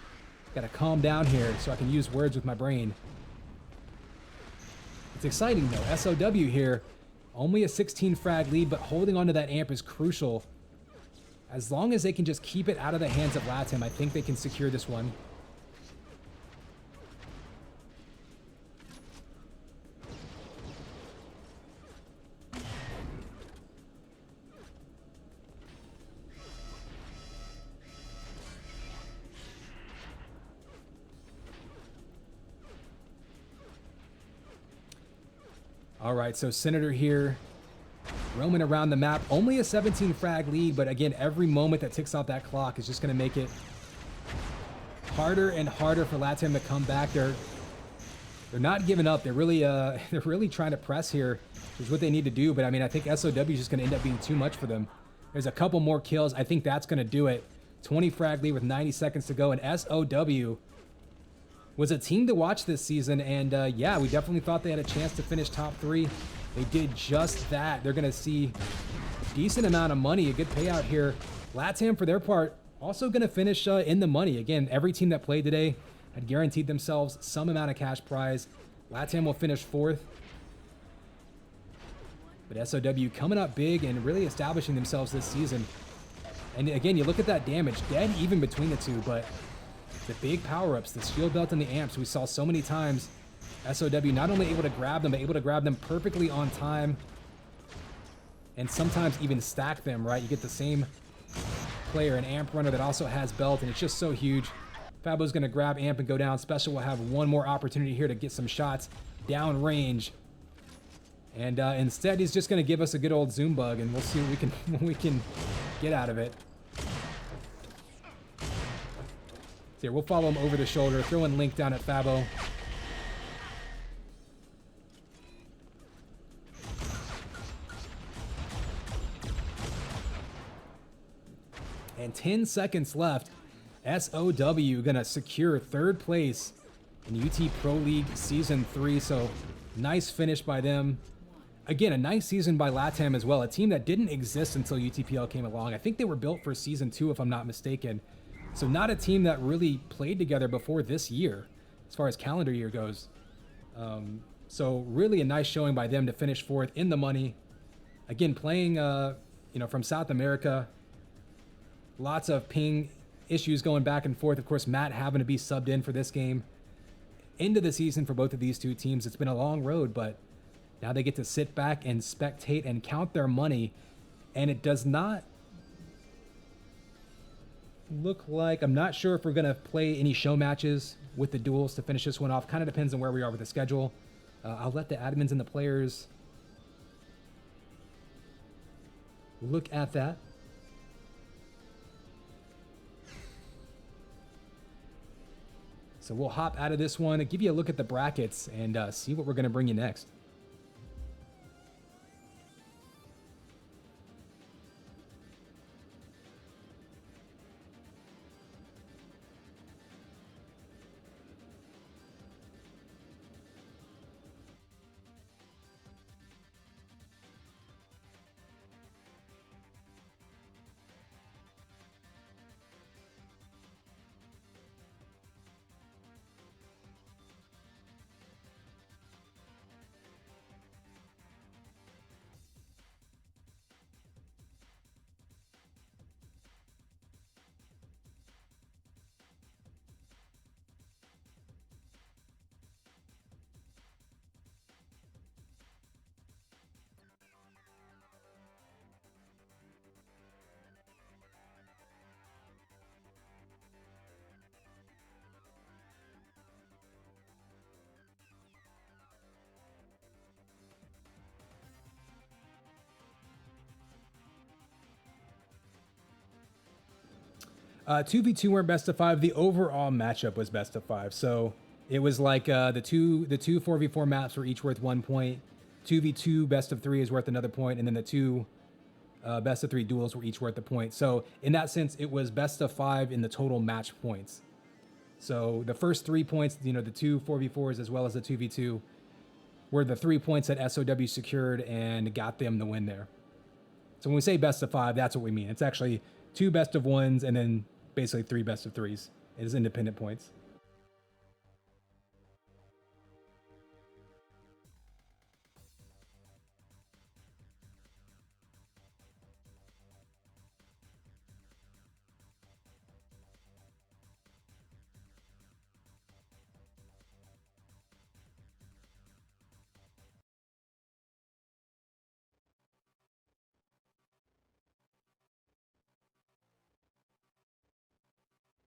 Gotta calm down here so I can use words with my brain. It's exciting though. SOW here, only a 16 frag lead, but holding onto that amp is crucial. As long as they can just keep it out of the hands of LATAM, I think they can secure this one. All right, so Senator here, roaming around the map. Only a 17 frag lead, but again, every moment that ticks off that clock is just going to make it harder and harder for LATAM to come back. They're not giving up. They're really trying to press here, which is what they need to do. But I mean, I think SOW is just going to end up being too much for them. There's a couple more kills. I think that's going to do it. 20 frag lead with 90 seconds to go, and SOW was a team to watch this season, and yeah, we definitely thought they had a chance to finish top 3. They did just that. They're going to see a decent amount of money, a good payout here. LATAM, for their part, also going to finish in the money. Again, every team that played today had guaranteed themselves some amount of cash prize. LATAM will finish 4th. But SOW coming up big and really establishing themselves this season. And again, you look at that damage, dead even between the two, but the big power-ups, the shield belt and the amps, we saw so many times. SOW not only able to grab them, but able to grab them perfectly on time. And sometimes even stack them, right? You get the same player, an amp runner that also has belt, and it's just so huge. Fabo's going to grab amp and go down. Special will have one more opportunity here to get some shots down range. And instead, he's just going to give us a good old zoom bug, and we'll see what we can get out of it. So here, we'll follow him over the shoulder, throw in Link down at Fabo. And 10 seconds left. SOW gonna secure third place in UT Pro League Season 3. So nice finish by them. Again, a nice season by LATAM as well. A team that didn't exist until UTPL came along. I think they were built for Season 2, if I'm not mistaken. So not a team that really played together before this year, as far as calendar year goes. So really a nice showing by them to finish fourth in the money. Again, playing from South America. Lots of ping issues going back and forth. Of course, Matt having to be subbed in for this game. End of the season for both of these two teams. It's been a long road, but now they get to sit back and spectate and count their money. And it does not look like, I'm not sure if we're going to play any show matches with the duels to finish this one off. Kind of depends on where we are with the schedule. I'll let the admins and the players look at that. So we'll hop out of this one and give you a look at the brackets and see what we're going to bring you next. 2v2 weren't best of 5. The overall matchup was best of 5. So it was like the two 4v4 maps were each worth 1 point. 2v2 best of 3 is worth another point, and then the two best of 3 duels were each worth a point. So in that sense, it was best of 5 in the total match points. So the first 3 points, the two 4v4s as well as the 2v2, were the 3 points that SOW secured and got them the win there. So when we say best of 5, that's what we mean. It's actually 2 best of 1s and then basically 3 best of 3s. It is independent points.